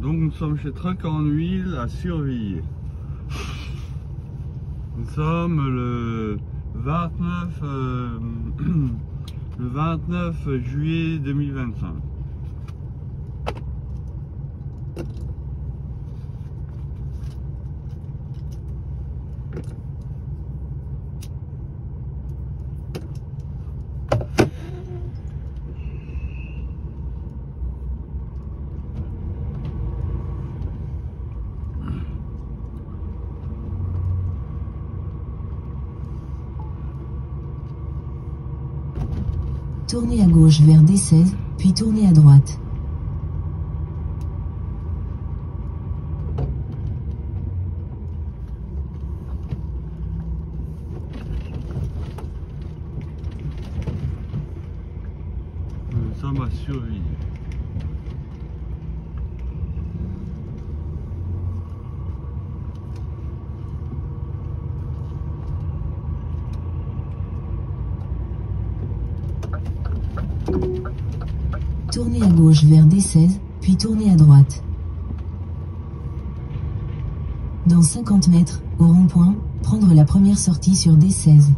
Donc nous sommes chez Truck en Huile à Surville. Nous sommes le 29 juillet 2025. Tournez à gauche vers D16, puis tournez à droite. Nous sommes à Surville. Tournez à gauche vers D16, puis tournez à droite. Dans 50 mètres, au rond-point, prendre la première sortie sur D16.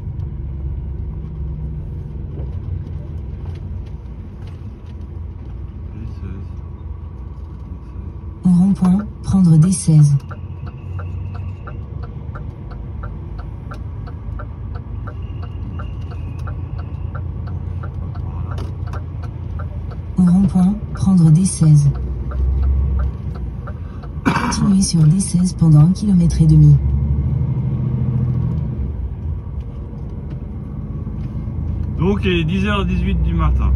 Au rond-point, prendre D16. Au rond-point, prendre D16. Continuez sur D16 pendant 1,5 km. Donc il est 10h18 du matin.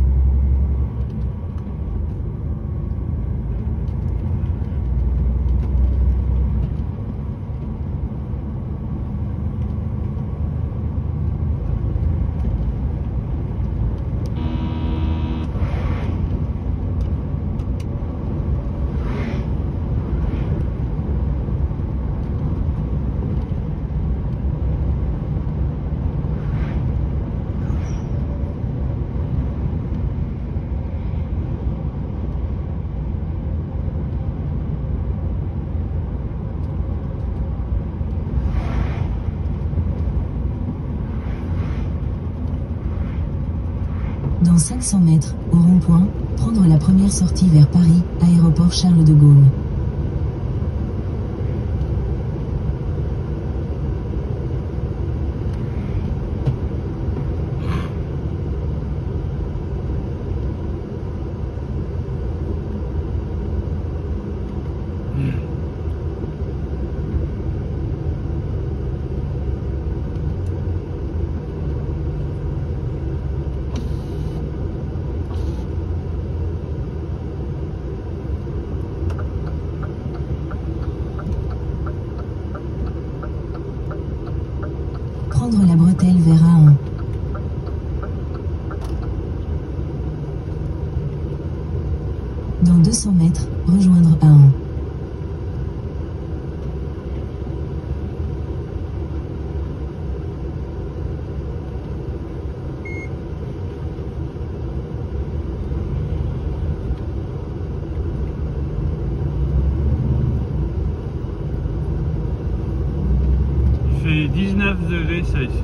Dans 500 mètres, au rond-point, prendre la première sortie vers Paris, aéroport Charles de Gaulle. Prendre la bretelle vers A1. Dans 200 mètres, rejoindre A1. Il fait 19 degrés Celsius.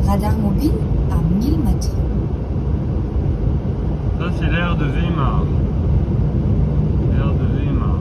Radar mobile à 1000 mètres. Ça c'est l'air de Weimar. L'air de Weimar.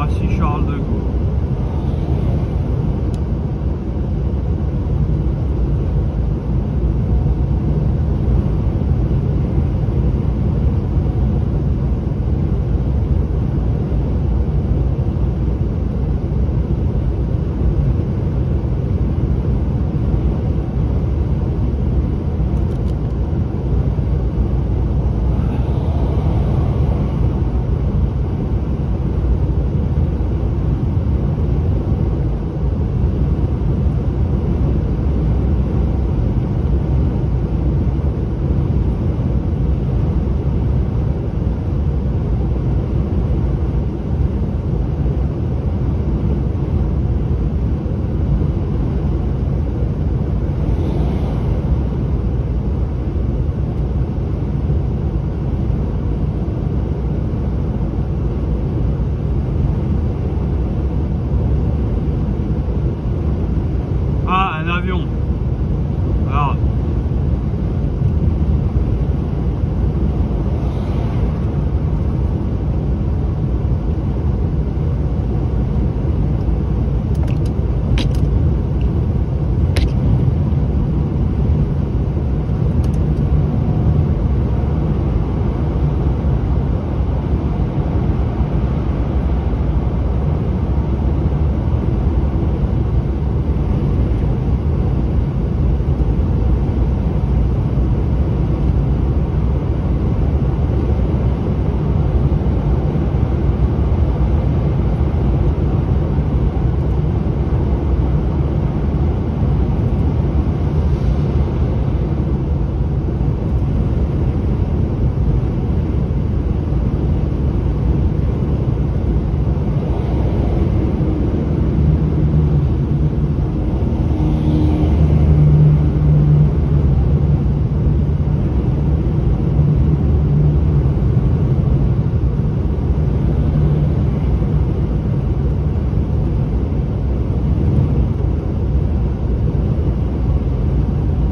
Roissy-Charles de Gaulle. Ah, un avion. Alors.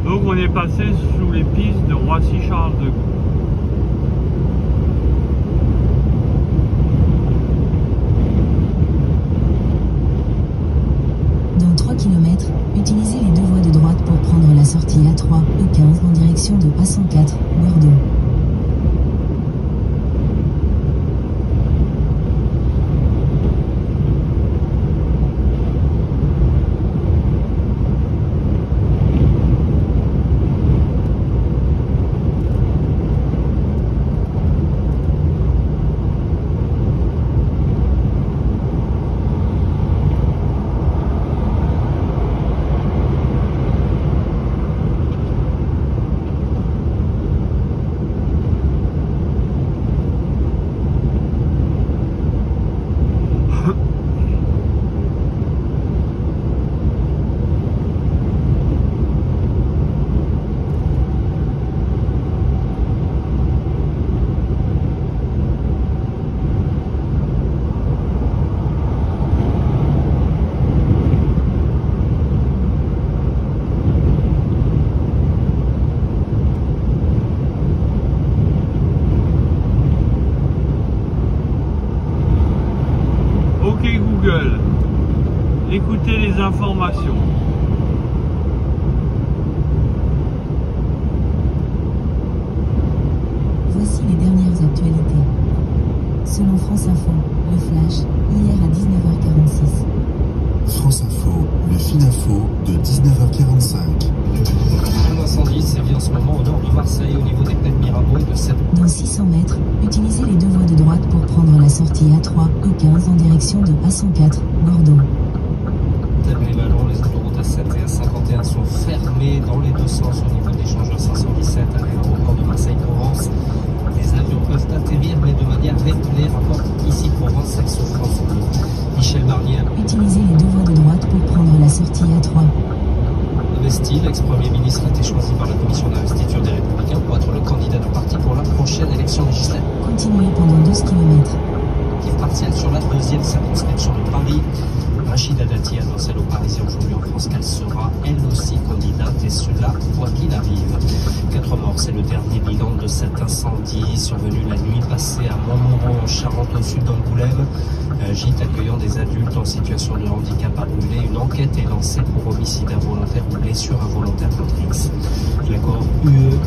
Donc on est passé sous les pistes de Roissy-Charles de Gaulle. Dans 3 km, utilisez les deux voies de droite pour prendre la sortie A3, E15 en direction de A104, Bordeaux. Ok Google, écoutez les informations. Voici les dernières actualités. Selon France Info, le flash, hier à 19h46. France Info, le FINAFO de 19h45. Un incendie sévit en ce moment au nord de Marseille, au niveau des plaines Mirabeau de Sèvres. Dans 600 mètres, utilisez les deux voies de droite pour prendre la sortie A3, E15 en direction de A104, Bordeaux. Les Vallons, les autoroutes A7 et A51 sont fermées dans les deux sens au niveau de l'échangeur 517 à l'aéroport de Marseille-Provence. Les avions peuvent atterrir, mais de manière régulée, rapporte ici Provence, Aix-en-Provence. Michel Barnier. Utilisez les deux voies de droite pour prendre la sortie A3. Investis, l'ex-premier ministre a été choisi par la commission d'investiture des Républicains pour être le candidat du parti pour la prochaine élection législative. Continuez pendant 12 km. Partielle sur la deuxième circonscription de Paris. Rachida Dati annonce aux Parisiens aujourd'hui en France qu'elle sera elle aussi candidate et cela quoi qu'il arrive. 4 morts, c'est le dernier bilan de de cet incendie survenu la nuit passée à Montmoreau en Charente au sud d'Angoulême. Un gîte accueillant des adultes en situation de handicap a brûlé. Une enquête est lancée pour homicide involontaire ou blessure involontaire contre X. L'accord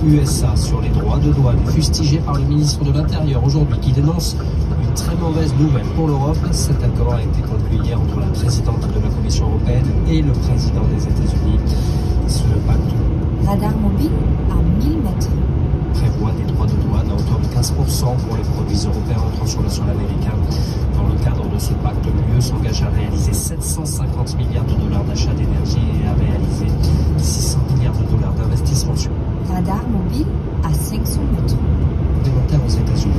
USA sur les droits de douane est fustigé par le ministre de l'Intérieur aujourd'hui qui dénonce une très mauvaise nouvelle pour l'Europe. Cet accord a été conclu hier entre la présidente de la Commission européenne et le président des États-Unis. Ce pacte Radar mobile à 1000 mètres. prévoit des droits de douane à hauteur de 15% pour les produits européens entrant sur le sol américain. Dans le cadre de ce pacte, l'UE s'engage à réaliser 750 milliards de dollars d'achat d'énergie et à réaliser 600 milliards de dollars d'investissement Radar mobile à 500 mètres. supplémentaires aux États-Unis.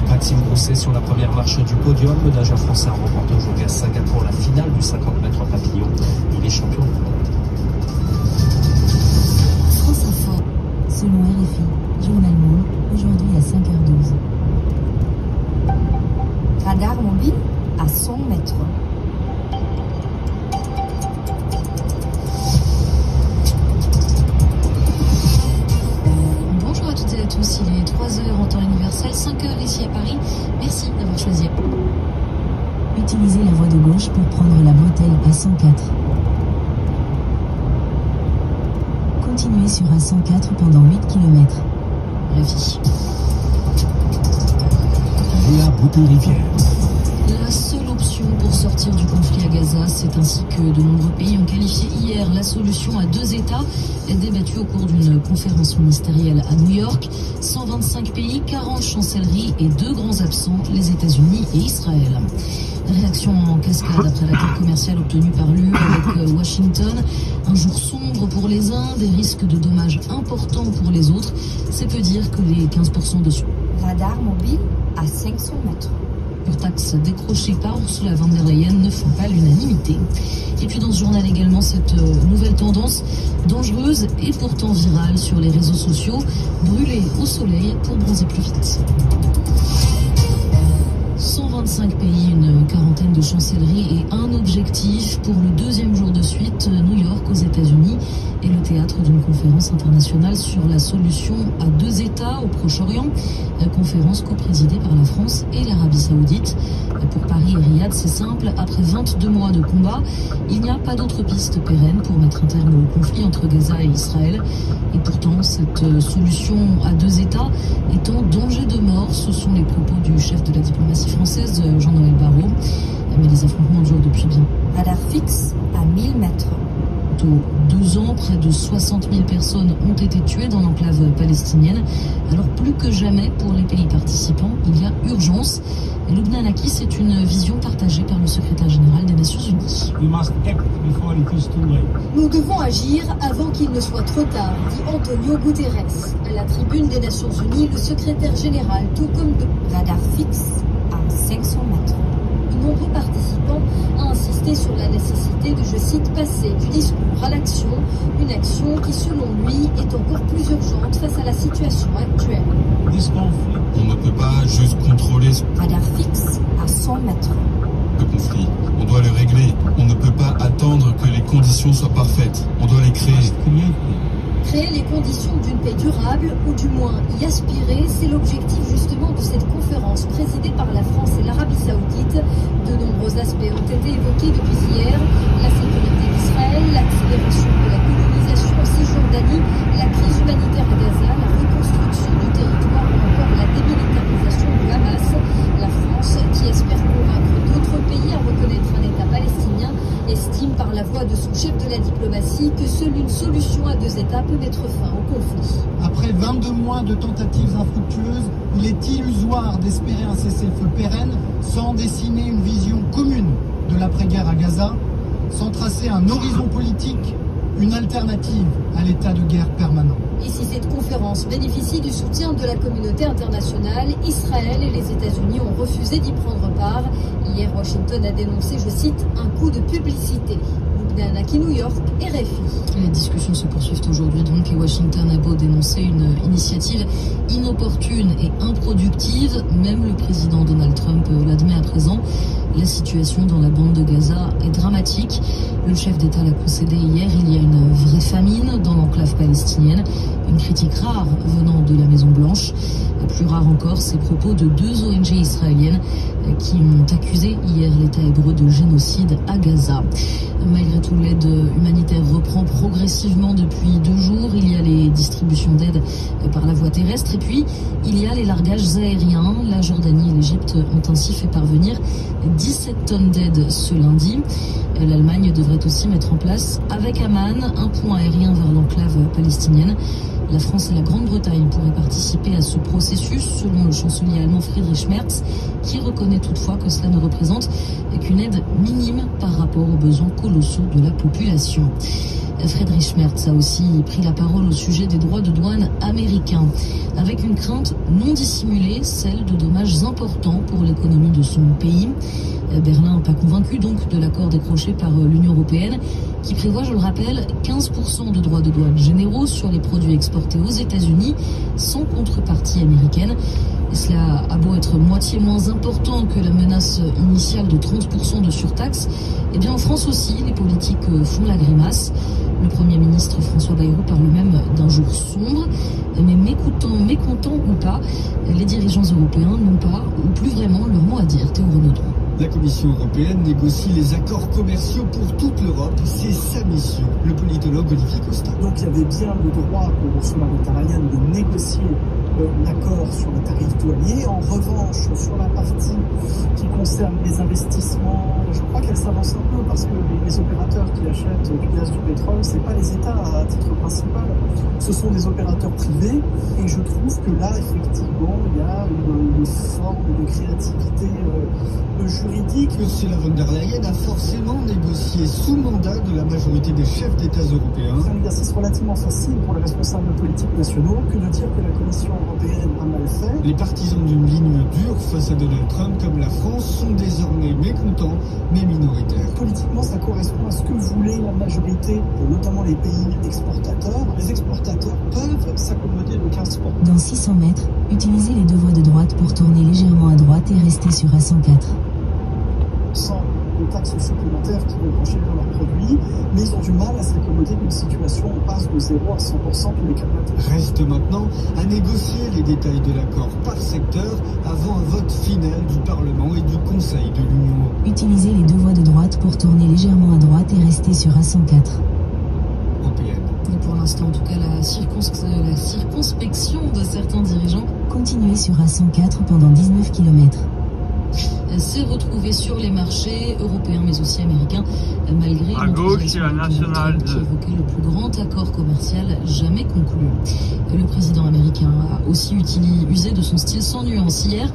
Maxime Grousset sur la première marche du podium. Le nageur français a remporté aujourd'hui à Singapour la finale du 50 mètres papillon. Il est champion du monde. France Info. Selon RFI, Journal Monde, aujourd'hui à 5h12. Radar mobile à 100 mètres. Bonjour à toutes et à tous, il est 3h en temps universel, 5h ici à Paris. Merci d'avoir choisi. Utilisez la voie de gauche pour prendre la bretelle A104. Continuez sur A104 pendant 8 km. RFI. Léa Bouton-Rivière. La seule option pour sortir du conflit à Gaza, c'est ainsi que de nombreux pays ont qualifié hier la solution à deux États, débattue au cours d'une conférence ministérielle à New York. 125 pays, 40 chancelleries et deux grands absents, les États-Unis et Israël. Réaction en cascade après l'accord commercial obtenu par l'UE avec Washington. Un jour sombre pour les uns, des risques de dommages importants pour les autres. C'est peu dire que les 15% de Radar mobile à 500 mètres. surtaxe décrochée par Ursula von der Leyen ne font pas l'unanimité. Et puis dans ce journal également, cette nouvelle tendance dangereuse et pourtant virale sur les réseaux sociaux, brûler au soleil pour bronzer plus vite. 125 pays, une quarantaine de chancelleries et un objectif pour le deuxième jour de suite. New York aux États-Unis est le théâtre d'une conférence internationale sur la solution à deux États au Proche-Orient. Conférence coprésidée par la France et l'Arabie Saoudite. Pour Paris et Riyad, c'est simple. Après 22 mois de combat, il n'y a pas d'autre piste pérenne pour mettre un terme au conflit entre Gaza et Israël. Et pourtant, cette solution à deux États est en danger de mort. Ce sont les propos du chef de la diplomatie française, Jean-Noël Barrot. Mais les affrontements durent depuis bien. Radar fixe à 1000 mètres. 2 ans, près de 60 000 personnes ont été tuées dans l'enclave palestinienne. Alors plus que jamais pour les pays participants, il y a urgence. Et Lubna Naki, c'est une vision partagée par le secrétaire général des Nations Unies. Nous devons agir avant qu'il ne soit trop tard, dit Antonio Guterres. À la tribune des Nations Unies, le secrétaire général, tout comme Radar fixe à 500 mètres. de nombreux participants, a insisté sur la nécessité de, je cite, passer du discours à l'action, une action qui, selon lui, est encore plus urgente face à la situation actuelle. On ne peut pas juste contrôler ce Radar fixe à 100 mètres. conflit. On doit le régler. On ne peut pas attendre que les conditions soient parfaites. On doit les créer. Créer les conditions d'une paix durable, ou du moins y aspirer, c'est l'objectif justement de cette conférence présidée par la France et l'Arabie Saoudite. De nombreux aspects ont été évoqués depuis hier. La sécurité d'Israël, l'accélération de la colonisation en Cisjordanie, la crise humanitaire à Gaza, la reconstruction du territoire ou encore la démilitarisation du Hamas. La France, qui espère convaincre d'autres pays à reconnaître un État palestinien, estime par la voix de son chef de la diplomatie que seule une solution à deux États peut mettre fin au conflit. Après 22 mois de tentatives infructueuses, il est illusoire d'espérer un cessez-le-feu pérenne sans dessiner une vision commune de l'après-guerre à Gaza, sans tracer un horizon politique, une alternative à l'état de guerre permanent. Et si cette conférence bénéficie du soutien de la communauté internationale, Israël et les États-Unis ont refusé d'y prendre part. Hier, Washington a dénoncé, je cite, un coup de publicité. Naki, New York, RFI. Les discussions se poursuivent aujourd'hui donc et Washington a beau dénoncer une initiative inopportune et improductive, même le président Donald Trump l'admet à présent. La situation dans la bande de Gaza est dramatique. Le chef d'État l'a concédé hier, il y a une vraie famine dans l'enclave palestinienne. Une critique rare venant de la Maison-Blanche. Plus rare encore, ces propos de 2 ONG israéliennes qui ont accusé hier l'État hébreu de génocide à Gaza. Malgré tout, l'aide humanitaire reprend progressivement depuis 2 jours. Il y a les distributions d'aide par la voie terrestre et puis il y a les largages aériens. La Jordanie et l'Égypte ont ainsi fait parvenir 17 tonnes d'aide ce lundi. L'Allemagne devrait aussi mettre en place avec Amman un pont aérien vers l'enclave palestinienne. La France et la Grande-Bretagne pourraient participer à ce processus, selon le chancelier allemand Friedrich Merz, qui reconnaît toutefois que cela ne représente qu'une aide minime par rapport aux besoins colossaux de la population. Friedrich Merz a aussi pris la parole au sujet des droits de douane américains, avec une crainte non dissimulée, celle de dommages importants pour l'économie de son pays. Berlin n'est pas convaincu donc de l'accord décroché par l'Union européenne, qui prévoit, je le rappelle, 15% de droits de douane généraux sur les produits exportés aux États-Unis, sans contrepartie américaine. Et cela a beau être moitié moins important que la menace initiale de 30% de surtaxe, eh bien en France aussi, les politiques font la grimace. Le Premier ministre François Bayrou parle même d'un jour sombre, mais mécontents ou pas, les dirigeants européens n'ont pas ou plus vraiment leur mot à dire. Théo Renaudot. La Commission européenne négocie les accords commerciaux pour toute l'Europe. C'est sa mission, le politologue Olivier Costa. Donc il y avait bien le droit pour Ursula von der Leyen de négocier l'accord sur les tarifs douaniers. En revanche, sur la partie qui concerne les investissements, je crois qu'elle s'avance un peu parce que les opérateurs qui achètent du gaz, du pétrole, c'est pas les États à titre principal, ce sont des opérateurs privés. Et je trouve que là, effectivement, il y a une forme de créativité juridique. Ursula von der Leyen a forcément négocié sous mandat de la majorité des chefs d'État européens. C'est un exercice relativement facile pour les responsables politiques nationaux que de dire que la Commission européenne a mal fait. Les partisans d'une ligne dure face à Donald Trump, comme la France, sont désormais mécontents, mais minoritaires. Politiquement, ça correspond à ce que voulait la majorité, notamment les pays exportateurs. Les exportateurs peuvent s'accommoder de 15%. Dans 600 mètres, utilisez les 2 voies de droite pour tourner légèrement à droite et rester sur A104. Sans de taxes supplémentaires qui vont pencher dans leurs produits, mais ils ont du mal à s'accommoder d'une situation où on passe de 0 à 100% tous les 4 matins. Reste maintenant à négocier les détails de l'accord par secteur avant un vote final du Parlement et du Conseil de l'Union. Utilisez les 2 voies de droite pour tourner légèrement à droite et rester sur A104. Européenne. Et pour l'instant, en tout cas, la circonspection de certains dirigeants. Continuez sur A104 pendant 19 km. S'est retrouvé sur les marchés européens mais aussi américains, malgré à gauche, il y a la nationale qui évoquait le plus grand accord commercial jamais conclu. Le président américain a aussi usé de son style sans nuance hier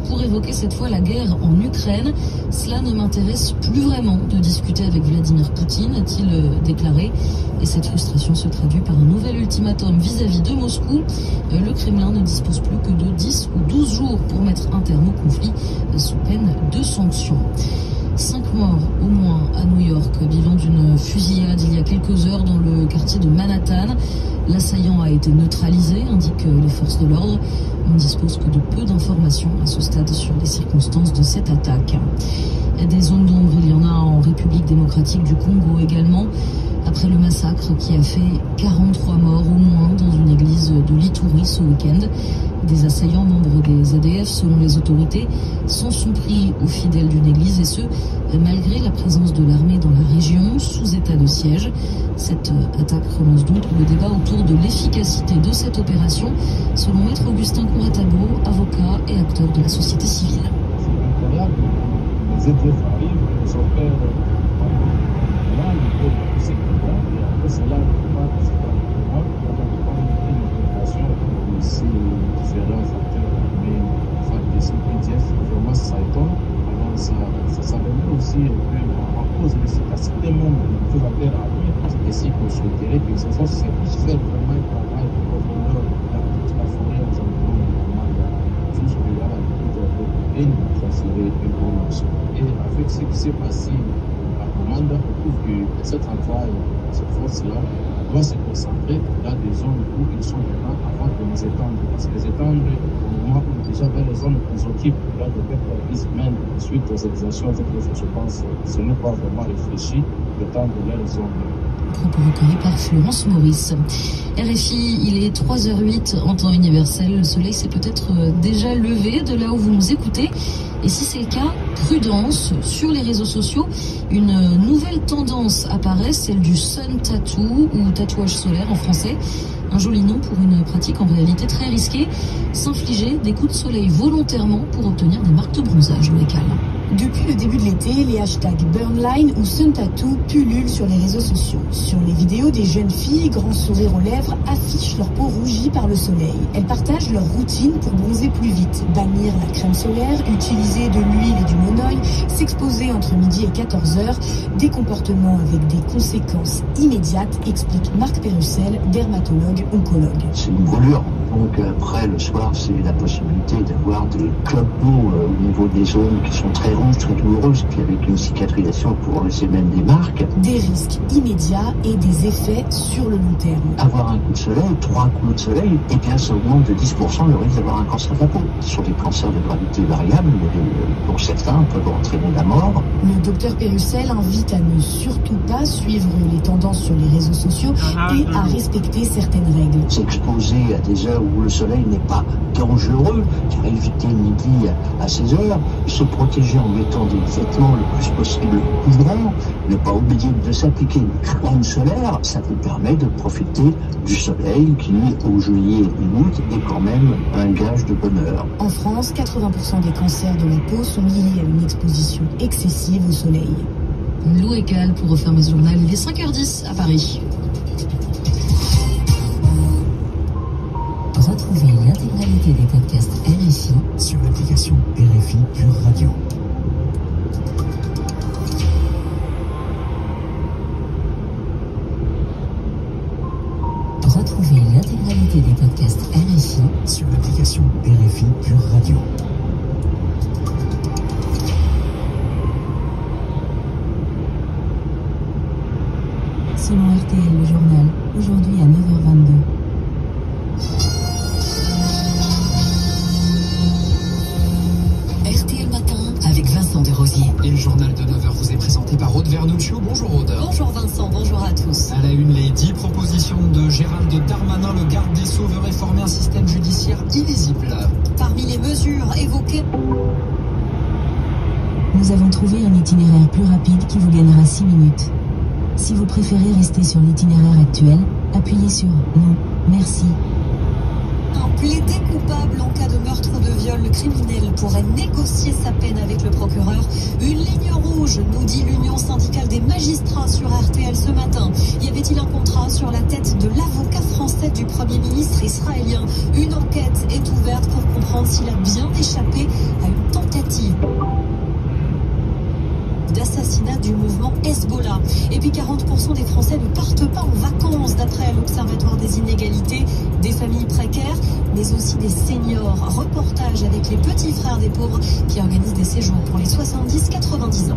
pour évoquer cette fois la guerre en Ukraine. Cela ne m'intéresse plus vraiment de discuter avec Vladimir Poutine, a-t-il déclaré. Et cette frustration se traduit par un nouvel ultimatum vis-à-vis de Moscou. Le Kremlin ne dispose plus que de 10 ou 12 jours pour mettre un terme au conflit sous peine de sanctions. 5 morts au moins à New York, bilan d'une fusillade il y a quelques heures dans le quartier de Manhattan. L'assaillant a été neutralisé, indiquent les forces de l'ordre. On ne dispose que de peu d'informations à ce stade sur les circonstances de cette attaque. Des zones d'ombre, il y en a en République démocratique du Congo également, après le massacre qui a fait 43 morts au moins dans une église de l'Ituri ce week-end. Des assaillants membres des ADF, selon les autorités, s'en sont pris aux fidèles d'une église et ce, malgré la présence de l'armée dans la région, sous état de siège. Cette attaque relance donc le débat autour de l'efficacité de cette opération, selon Maître Augustin Couratago, avocat et acteur de la société civile. C'est incroyable, les EDF arrivent, ils opèrent là, ils peuvent pousser le bras, et après cela, c'est pas normal, il y a une opération aussi différents acteurs, mais enfin, des EDF, vraiment ça étonne. Alors ça remet aussi un peu en cause l'efficacité même de tous acteurs à venir, et si qu'on souhaiterait que ces forces puissent faire vraiment un travail de profondeur dans toute la forêt aux environs de Commanda, jusque-là, et nous transférer un bon morceau. Et avec ce qui s'est passé à Commanda, on trouve que ce travail, cette force-là, doit se concentrer dans des zones où ils sont maintenant avant de les étendre. Parce que les étendre au moment où déjà dans les zones qu'ils occupent, là, de faire la semaine suite aux exactions, je pense que ce n'est pas vraiment réfléchi d'étendre les zones. propos recueillis par Florence Maurice. RFI, il est 3h08 en temps universel. Le soleil s'est peut-être déjà levé de là où vous nous écoutez. Et si c'est le cas, prudence. Sur les réseaux sociaux, une nouvelle tendance apparaît, celle du sun tattoo ou tatouage solaire en français. Un joli nom pour une pratique en réalité très risquée, s'infliger des coups de soleil volontairement pour obtenir des marques de bronzage local. Depuis le début de l'été, les hashtags Burnline ou Sun Tattoo pullulent sur les réseaux sociaux. Sur les vidéos, des jeunes filles, grand sourire aux lèvres, affichent leur peau rougie par le soleil. Elles partagent leur routine pour bronzer plus vite, bannir la crème solaire, utiliser de l'huile et du monoeil, s'exposer entre midi et 14h, des comportements avec des conséquences immédiates, explique Marc Pérussel, dermatologue oncologue. C'est une brûlure. Donc après, le soir, c'est la possibilité d'avoir des clubs d'eau au niveau des zones qui sont très rouges, très douloureuses, puis avec une cicatrisation pour laisser même des marques. Des risques immédiats et des effets sur le long terme. Avoir un coup de soleil, 3 coups de soleil, eh bien ça augmente de 10% le risque d'avoir un cancer de la peau. Ce sont des cancers de gravité variable, dont certains peuvent entraîner la mort. Le docteur Pérussel invite à ne surtout pas suivre les tendances sur les réseaux sociaux et à respecter certaines règles. S'exposer à des heures où le soleil n'est pas dangereux, car éviter midi à 16h, se protéger en mettant des vêtements le plus possible couvrants, ne pas oublier de s'appliquer une crème solaire, ça vous permet de profiter du soleil qui, au juillet et août, est quand même un gage de bonheur. En France, 80% des cancers de la peau sont liés à une exposition excessive au soleil. Lou Eckhall pour refermer ce journal, il est 5h10 à Paris. Retrouvez l'intégralité des podcasts RFI sur l'application RFI Pure Radio. Retrouvez l'intégralité des podcasts RFI sur l'application RFI Pure Radio. Selon RTL, le journal, aujourd'hui à 9h22. RTL Matin avec Vincent Desrosiers. Et le journal de 9h vous est présenté par Aude Vernuccio. Bonjour Aude. Bonjour Vincent, bonjour à tous. À la une, les 10 propositions de Gérald Darmanin, le garde des Sceaux veut réformer un système judiciaire illisible. Parmi les mesures évoquées, nous avons trouvé un itinéraire plus rapide qui vous gagnera 6 minutes. Si vous préférez rester sur l'itinéraire actuel, appuyez sur non, merci. Un plaidé coupable en cas de meurtre ou de viol, le criminel pourrait négocier sa peine avec le procureur. Une ligne rouge, nous dit l'Union syndicale des magistrats sur RTL ce matin. Y avait-il un contrat sur la tête de l'avocat français du Premier ministre israélien? Une enquête est ouverte pour comprendre s'il a bien échappé à une tentative d'assassinat du mouvement Hezbollah. Et puis 40% des Français ne partent pas en vacances d'après l'Observatoire des inégalités, des familles précaires, mais aussi des seniors. Reportage avec les petits frères des pauvres qui organisent des séjours pour les 70-90 ans.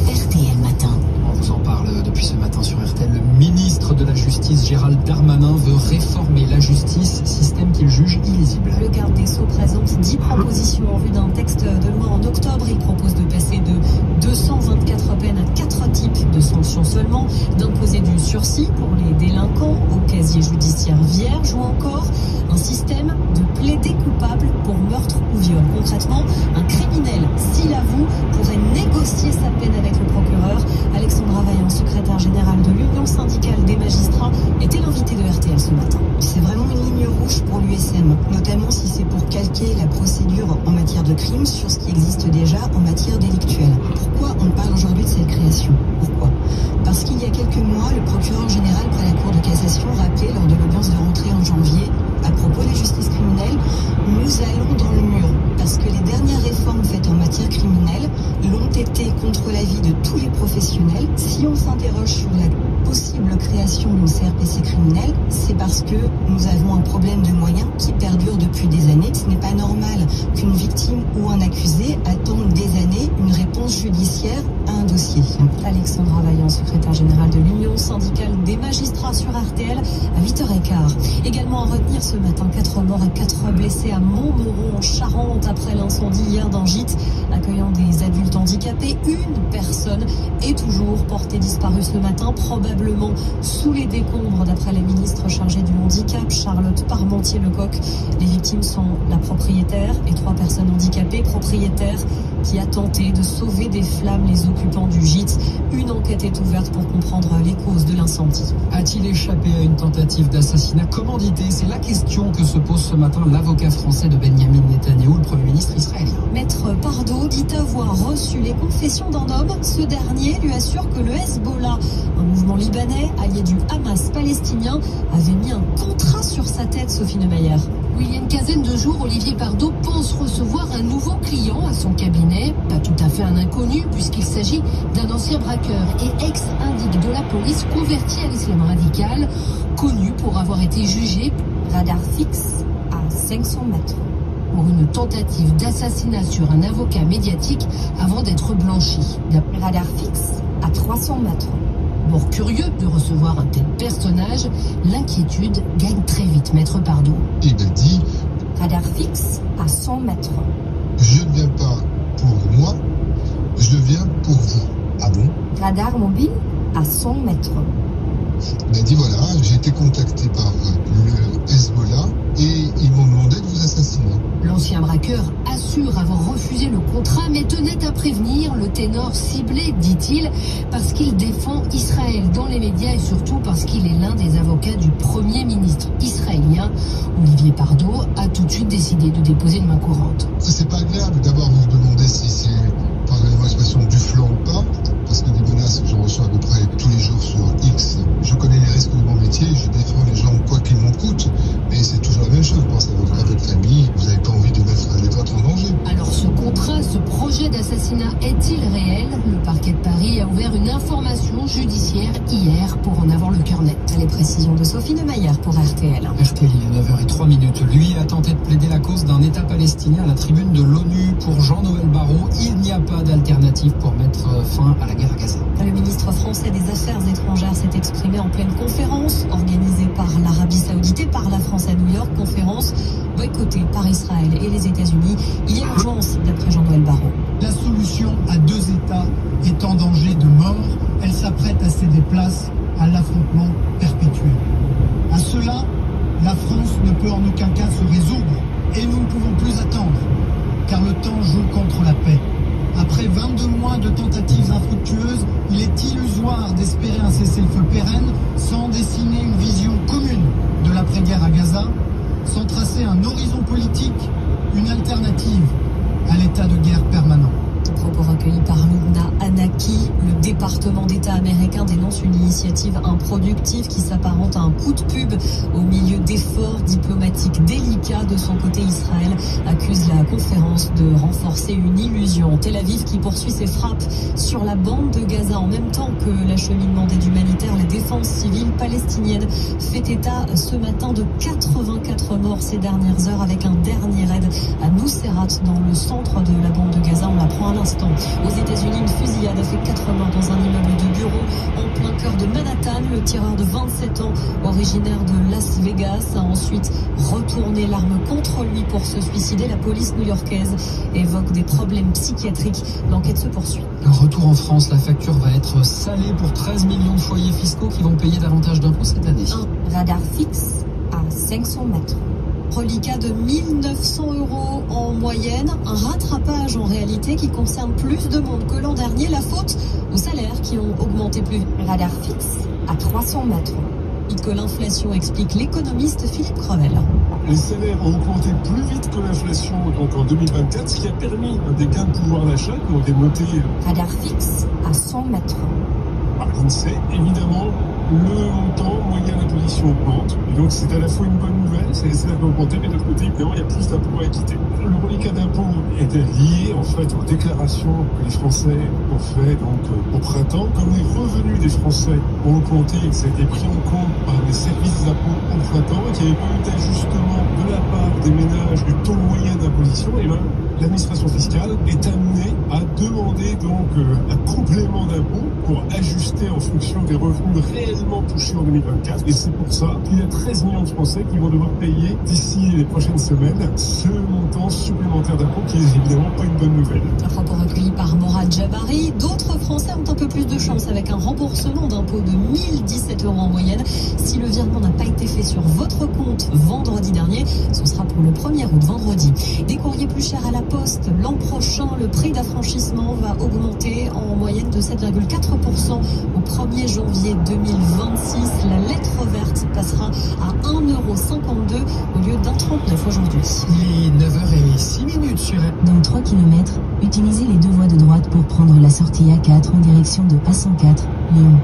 RTL Matin. On vous en parle depuis ce matin sur RTL. Le ministre de la Justice, Gérald Darmanin, veut réformer la justice, système qu'il juge illisible. Le garde des Sceaux présente 10 propositions en vue d'un texte de loi en octobre. Il propose de passer de 224 peines à 4 types de sanctions seulement, d'imposer du sursis pour les délinquants au casier judiciaire vierge ou encore un système de plaider coupable pour meurtre ou viol. Concrètement, un criminel, s'il avoue, pourrait négocier sa peine avec le procureur. Alexandra Vaillant, secrétaire générale de l'Union syndicale des magistrats, était l'invitée de RTL ce matin. C'est vraiment une ligne rouge pour l'USM, notamment si c'est pour calquer la procédure en matière de crime sur ce qui existe déjà en matière délictuelle. Pourquoi on parle aujourd'hui de cette création? Pourquoi? Parce qu'il y a quelques mois, le procureur général près la Cour de cassation rappelait lors de l'audience de rentrée en janvier, à propos de la justice criminelle, nous allons dans le mur. Parce que les dernières réformes faites en matière criminelle l'ont été contre l'avis de tous les professionnels. Si on s'interroge sur la possible création d'une CRPC criminelle, c'est parce que nous avons un problème de moyens qui perdure depuis des années. Ce n'est pas normal qu'une victime ou un accusé attende des années une réponse conférence judiciaire à un dossier. Alexandra Vaillant, secrétaire générale de l'Union syndicale des magistrats sur RTL à 8h15. Également à retenir ce matin, 4 morts et 4 blessés à Montmoreau en Charente après l'incendie hier d'un gîte accueillant des adultes handicapés. Une personne est toujours portée disparue ce matin, probablement sous les décombres d'après la ministre chargée du handicap, Charlotte Parmentier-Lecoq. Les victimes sont la propriétaire et 3 personnes handicapées, propriétaire qui a tenté de sauver des flammes les occupants du gîte. Une enquête est ouverte pour comprendre les causes de l'incendie. A-t-il échappé à une tentative d'assassinat commandité? C'est la question que se pose ce matin l'avocat français de Benyamin Netanyahou, le Premier ministre israélien. Maître Pardo dit avoir reçu les confessions d'un homme. Ce dernier lui assure que le Hezbollah, un mouvement libanais allié du Hamas palestinien, avait mis un contrat sur sa tête, Sophie Neumayer. Oui, il y a une quinzaine de jours, Olivier Pardo pense recevoir un nouveau client à son cabinet. Pas tout à fait un inconnu, puisqu'il s'agit d'un ancien braqueur et ex-indique de la police converti à l'islam radical, connu pour avoir été jugé Radar fixe à 500 mètres. Pour une tentative d'assassinat sur un avocat médiatique avant d'être blanchi. Radar fixe à 300 mètres. Bord curieux de recevoir un tel personnage, l'inquiétude gagne très vite, Maître Pardo. Il a dit Radar fixe à 100 mètres. Je ne viens pas pour moi, je viens pour vous. Ah bon? Radar mobile à 100 mètres. Il a dit voilà, j'ai été contacté par le Hezbollah et ils m'ont demandé de vous assassiner. L'ancien braqueur assure avoir refusé le contrat, mais tenait à prévenir le ténor ciblé, dit-il, parce qu'il défend Israël dans les médias et surtout parce qu'il est l'un des avocats du Premier ministre israélien. Olivier Pardo a tout de suite décidé de déposer une main courante. C'est pas agréable. D'abord, vous vous demandez si c'est, pardonnez-moi l'expression, du flanc ou pas, parce que des menaces, j'en reçois à peu près tous les jours sur X. Je connais les risques de mon métier, je défends les gens quoi qu'il m'en coûte, mais c'est toujours la même chose. Vous pensez à votre famille, vous n'avez pas envie de mettre les vôtres en danger. Alors ce contrat, ce projet d'assassinat est-il réel? Le parquet de Paris a ouvert une information judiciaire hier pour en avoir le cœur net. Les précisions de Sophie Neumayer pour RTL. RTL, il est 9h03. Lui a tenté de plaider la cause d'un État palestinien à la tribune de l'ONU. Pour Jean-Noël Barrot, il n'y a pas d'alternative pour mettre fin à la guerre à Gaza. Le ministre français des Affaires étrangères s'est exprimé en pleine conférence organisée par l'Arabie Saoudite et par la France à New York. Conférence boycottée par Israël et les États-Unis. Il y a urgence, d'après Jean-Noël Barrot. La solution à 2 États est en danger de mort. Elle s'apprête à céder place à l'affrontement perpétuel. À cela, la France ne peut en aucun cas se résoudre et nous ne pouvons plus attendre, car le temps joue contre la paix. Après 22 mois de tentatives infructueuses, il est illusoire d'espérer un cessez-le-feu pérenne sans dessiner une vision commune de l'après-guerre à Gaza, sans tracer un horizon politique, une alternative à l'état de guerre permanent. Propos recueillis par Lubna Anaki. Le département d'État américain dénonce une initiative improductive qui s'apparente à un coup de pub au milieu d'efforts diplomatiques délicats. De son côté, Israël accuse la conférence de renforcer une illusion. Tel Aviv qui poursuit ses frappes sur la bande de Gaza en même temps que l'acheminement d'aide humanitaire. La défense civile palestinienne fait état ce matin de 84 morts ces dernières heures avec un dernier raid à Nuseirat dans le centre de la bande de Gaza. On l'apprend à l'instant. Aux États-Unis, une fusillade a fait 4 morts dans un immeuble de bureau en plein cœur de Manhattan. Le tireur de 27 ans, originaire de Las Vegas, a ensuite retourné l'arme contre lui pour se suicider. La police new-yorkaise évoque des problèmes psychiatriques. L'enquête se poursuit. Retour en France, la facture va être salée pour 13 millions de foyers fiscaux qui vont payer davantage d'impôts cette année. Un radar fixe à 500 mètres. Reliquat de 1 900 € en moyenne, un rattrapage en réalité qui concerne plus de monde que l'an dernier, la faute aux salaires qui ont augmenté plus vite. Radar fixe à 300 mètres. Et que l'inflation explique l'économiste Philippe Crevel. Les salaires ont augmenté plus vite que l'inflation donc en 2024, ce qui a permis des gains de pouvoir d'achat qui ont été notés. Radar fixe à 100 mètres. Par l'INSEE, évidemment, le montant moyen d'imposition augmente. Et donc, c'est à la fois une bonne nouvelle, c'est les salaires qui ont augmenté, mais de l'autre côté, évidemment, il y a plus d'impôts à acquitter. Le reliquat d'impôt était lié, en fait, aux déclarations que les Français ont fait, donc, au printemps. Comme les revenus des Français ont augmenté et que ça a été pris en compte par les services d'impôts au printemps, et qu'il n'y avait pas eu d'ajustement de la part des ménages passage du taux moyen d'imposition, et ben, l'administration fiscale est amenée à demander donc un complément d'impôt pour ajuster en fonction des revenus réellement touchés en 2024. Et c'est pour ça qu'il y a 13 millions de Français qui vont devoir payer d'ici les prochaines semaines ce montant supplémentaire d'impôt qui est évidemment pas une bonne nouvelle. Un propos recueilli par Morad Jabari. D'autres Français ont un peu plus de chance avec un remboursement d'impôt de 1017 € en moyenne. Si le virement n'a pas été fait sur votre compte vendredi dernier, ce sera pour le 1er août, vendredi. Des courriers plus chers à la poste. L'an prochain, le prix d'affranchissement va augmenter en moyenne de 7,4% au 1er janvier 2026. La lettre verte passera à 1,52 € au lieu d'1,39 € aujourd'hui. Il est 9h06 sur Dans 3 km, utilisez les deux voies de droite pour prendre la sortie A4 en direction de A104, Lyon.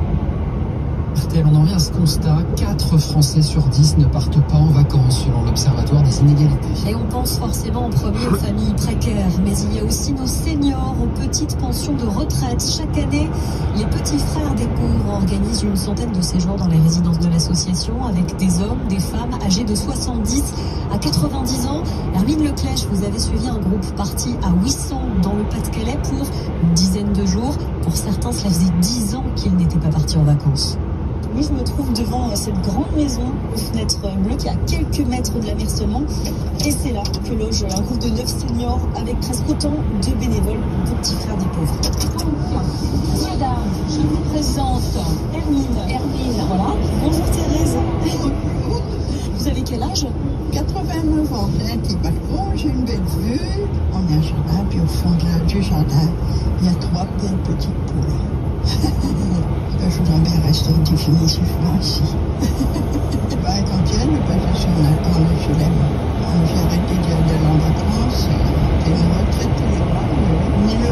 RTL, on en vient à ce constat, 4 Français sur 10 ne partent pas en vacances selon l'Observatoire des inégalités. Et on pense forcément en premier aux familles précaires, mais il y a aussi nos seniors, aux petites pensions de retraite. Chaque année, les petits frères des pauvres organisent une centaine de séjours dans les résidences de l'association avec des hommes, des femmes âgés de 70 à 90 ans. Hermine Leclèche, vous avez suivi un groupe parti à Ouissant dans le Pas-de-Calais pour une dizaine de jours. Pour certains, cela faisait 10 ans qu'ils n'étaient pas partis en vacances. Oui, je me trouve devant cette grande maison aux fenêtres bleues qui est à quelques mètres de la mer seulement. Et c'est là que loge un groupe de 9 seniors avec presque autant de bénévoles des petits frères des pauvres. Mesdames, je vous présente Hermine, voilà. Bonjour Thérèse. Vous avez quel âge? 89 ans. J'ai un petit balcon, j'ai une belle vue. On a un jardin, puis au fond du jardin, il y a 3 petites poules. Je voudrais bien rester définitivement ici. Quand il y a le passage en HLM, j'ai arrêté d'aller en vacances, j'ai une retraite tous les mois, 1 000 €.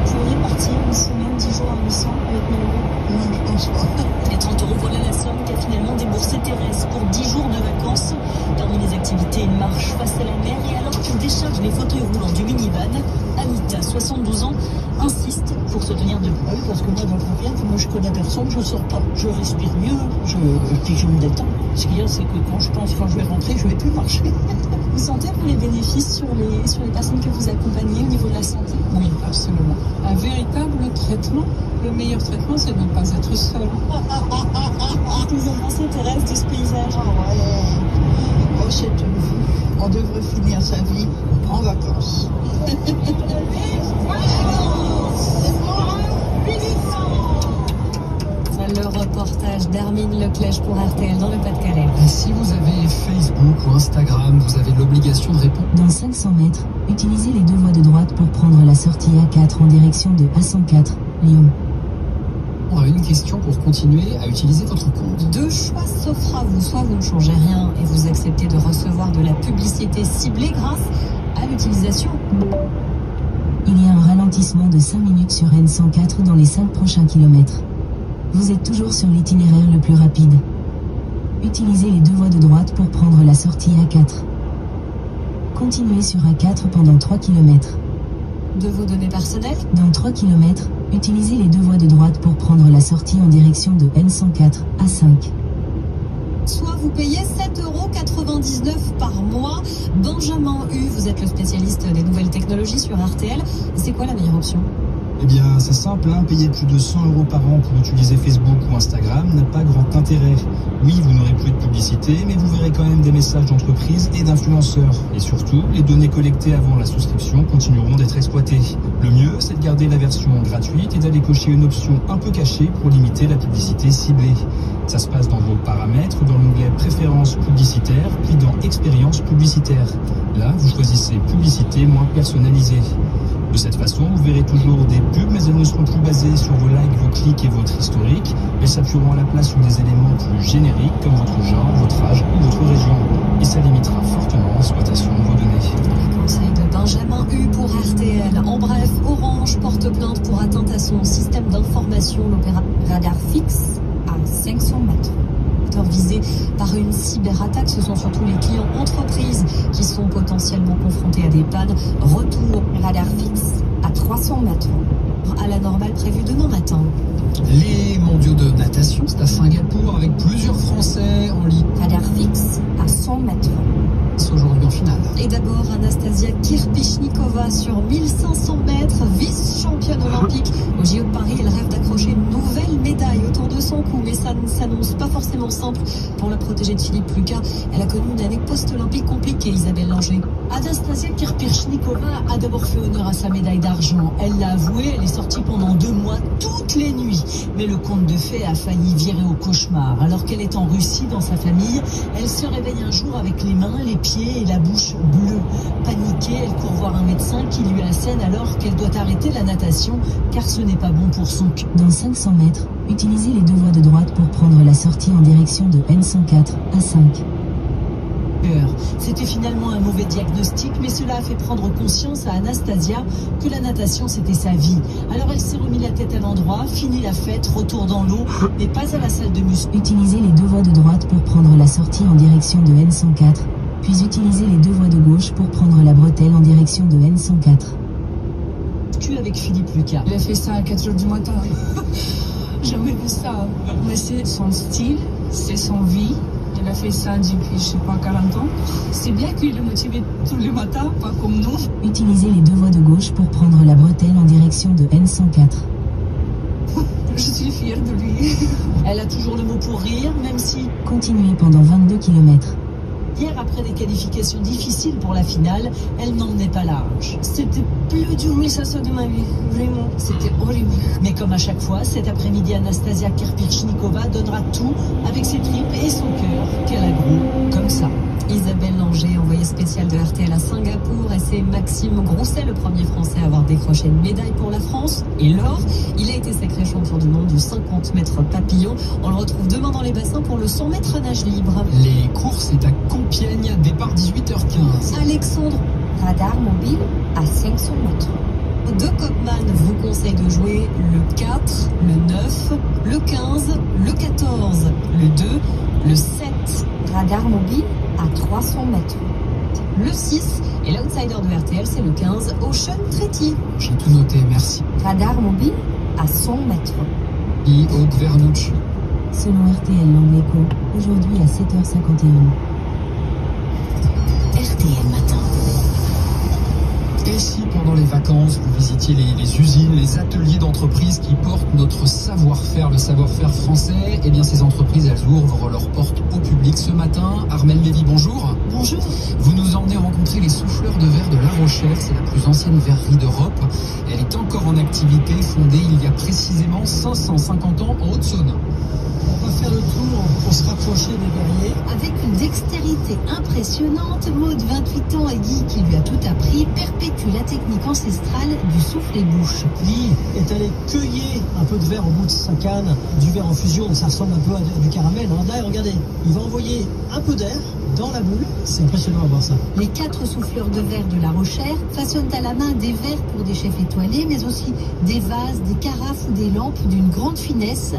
Vous pourriez partir une semaine, 10 jours à 800 avec 1 000 €? Non, je pense pas. Les 30 €, voilà la somme qu'a finalement déboursé Thérèse pour 10 jours de vacances. Parmi les activités, une marche face à la mer. Et alors qu'il décharge les fauteuils roulants du minivan, Anita, 72 ans, insiste pour se tenir debout. Oui, parce que moi, dans le bien, moi je connais personne, je sors pas. Je respire mieux, puis je me détends. Ce qu'il y a, c'est que quand je vais rentrer, je vais plus marcher. Vous sentez pour les bénéfices sur les personnes que vous accompagnez au niveau de la santé? Oui, absolument. Un véritable traitement. Le meilleur traitement, c'est de ne pas être seul. Qu'est-ce que vous en pensez, Thérèse, de ce paysage? Oh, c'est une vue. On devrait finir sa vie en vacances. Le reportage d'Hermine Leclèche pour RTL dans le Pas-de-Calais. Si vous avez Facebook ou Instagram, vous avez l'obligation de répondre. Dans 500 mètres, utilisez les deux voies de droite pour prendre la sortie A4 en direction de A104, Lyon. On a une question pour continuer à utiliser votre compte. 2 choix s'offrent à vous. Soit vous ne changez rien et vous acceptez de recevoir de la publicité ciblée grâce à l'utilisation. Il y a un ralentissement de 5 minutes sur N104 dans les 5 prochains kilomètres. Vous êtes toujours sur l'itinéraire le plus rapide. Utilisez les deux voies de droite pour prendre la sortie A4. Continuez sur A4 pendant 3 km. De vos données personnelles? Dans 3 km, utilisez les deux voies de droite pour prendre la sortie en direction de N104, A5. Soit vous payez 7,99 € par mois. Benjamin Hu, vous êtes le spécialiste des nouvelles technologies sur RTL. C'est quoi la meilleure option? Eh bien, c'est simple, payer plus de 100 € par an pour utiliser Facebook ou Instagram n'a pas grand intérêt. Oui, vous n'aurez plus de publicité, mais vous verrez quand même des messages d'entreprises et d'influenceurs. Et surtout, les données collectées avant la souscription continueront d'être exploitées. Le mieux, c'est de garder la version gratuite et d'aller cocher une option un peu cachée pour limiter la publicité ciblée. Ça se passe dans vos paramètres, dans l'onglet Préférences publicitaires, puis dans Expérience publicitaire. Là, vous choisissez Publicité moins personnalisée. De cette façon, vous verrez toujours des pubs, mais elles ne seront plus basées sur vos likes, vos clics et votre historique. Elles s'appuieront à la place sur des éléments plus génériques comme votre genre, votre âge ou votre région. Et ça limitera fortement l'exploitation de vos données. Conseil de Benjamin Hu pour RTL. En bref, Orange porte plainte pour atteinte à son système d'information, l'opérateur radar fixe à 500 mètres. Visés par une cyberattaque, ce sont surtout les clients entreprises qui sont potentiellement confrontés à des pannes. Retour radar fixe à 300 mètres. À la normale prévue demain matin. Les mondiaux de natation, c'est à Singapour avec plusieurs Français en ligne. Radar fixe à 100 mètres. C'est aujourd'hui en finale. Et d'abord, Anastasia Kirpichnikova sur 1500 mètres, vice-championne olympique. Au JO de Paris, elle rêve d'accrocher une nouvelle médaille autour de son cou, mais ça ne s'annonce pas forcément simple pour la protégée de Philippe Lucas. Elle a connu une année post-olympique compliquée, Isabelle Langer. Anastasia Kirpichnikova a d'abord fait honneur à sa médaille d'argent. Elle l'a avoué, elle est sortie pendant 2 mois, toutes les nuits. Mais le conte de fées a failli virer au cauchemar. Alors qu'elle est en Russie, dans sa famille, elle se réveille un jour avec les mains, les pieds et la bouche bleue. Paniquée, elle court voir un médecin qui lui assène alors qu'elle doit arrêter la natation car ce n'est pas bon pour son cœur. Dans 500 mètres, utilisez les 2 voies de droite pour prendre la sortie en direction de N104 à 5. C'était finalement un mauvais diagnostic, mais cela a fait prendre conscience à Anastasia que la natation c'était sa vie. Alors elle s'est remis la tête à l'endroit, fini la fête, retour dans l'eau, mais pas à la salle de muscu. Utilisez les 2 voies de droite pour prendre la sortie en direction de N104, puis utilisez les 2 voies de gauche pour prendre la bretelle en direction de N104. Avec Philippe Lucas. Il a fait ça à 4 heures du matin. Jamais vu ça. Mais c'est son style, c'est son vie. Il a fait ça depuis, je sais pas, 40 ans. C'est bien qu'il est motivé tous les matins, pas comme nous. Utilisez les 2 voies de gauche pour prendre la bretelle en direction de N104. Je suis fière de lui. Elle a toujours le mot pour rire, même si... Continuez pendant 22 km. Hier, après des qualifications difficiles pour la finale, elle n'emmenait pas large. C'était plus dur 1500 de ma vie, vraiment. C'était horrible. Mais comme à chaque fois, cet après-midi, Anastasia Kirpichnikova donnera tout avec ses tripes et son cœur qu'elle a gros comme ça. Isabelle Langer, envoyée spéciale de RTL à Singapour, et c'est Maxime Grousset, le premier Français à avoir décroché une médaille pour la France. Et l'or, il a été sacré champion du monde du 50 mètres papillon. On le retrouve demain dans les bassins pour le 100 mètres à nage libre. Les courses, c'est à Compiègne, départ 18h15. Alexandre, radar mobile à 500 mètres. De Kopman vous conseille de jouer le 4, le 9, le 15, le 14, le 2, le 7. Radar mobile à 300 mètres. Le 6 et l'outsider de RTL, c'est le 15, Ocean Treaty. J'ai tout noté, merci. Radar mobile à 100 mètres. Hugh Vernucci. Selon RTL Langleco, aujourd'hui à 7h51. RTL Matin. Et si pendant les vacances, vous visitiez les usines, les ateliers d'entreprises qui portent notre savoir-faire, le savoir-faire français, eh bien ces entreprises, elles ouvrent leurs portes au public ce matin. Armelle Lévy, bonjour. Bonjour. Vous nous emmenez rencontrer les souffleurs de verre de La Rochelle. C'est la plus ancienne verrerie d'Europe. Elle est encore en activité, fondée il y a précisément 550 ans en Haute-Saône. On va faire le tour pour se rapprocher des verriers. Avec une dextérité impressionnante, Maud, 28 ans, et Guy, qui lui a tout appris, perpétue la technique ancestrale du souffle-bouche. Guy est allé cueillir un peu de verre au bout de sa canne, du verre en fusion, ça ressemble un peu à du caramel. Hein. Là, regardez, il va envoyer un peu d'air dans la boule. C'est impressionnant à voir ça. Les 4 souffleurs de verre de La Rochelle façonnent à la main des verres pour des chefs étoilés, mais aussi des vases, des carafes ou des lampes d'une grande finesse,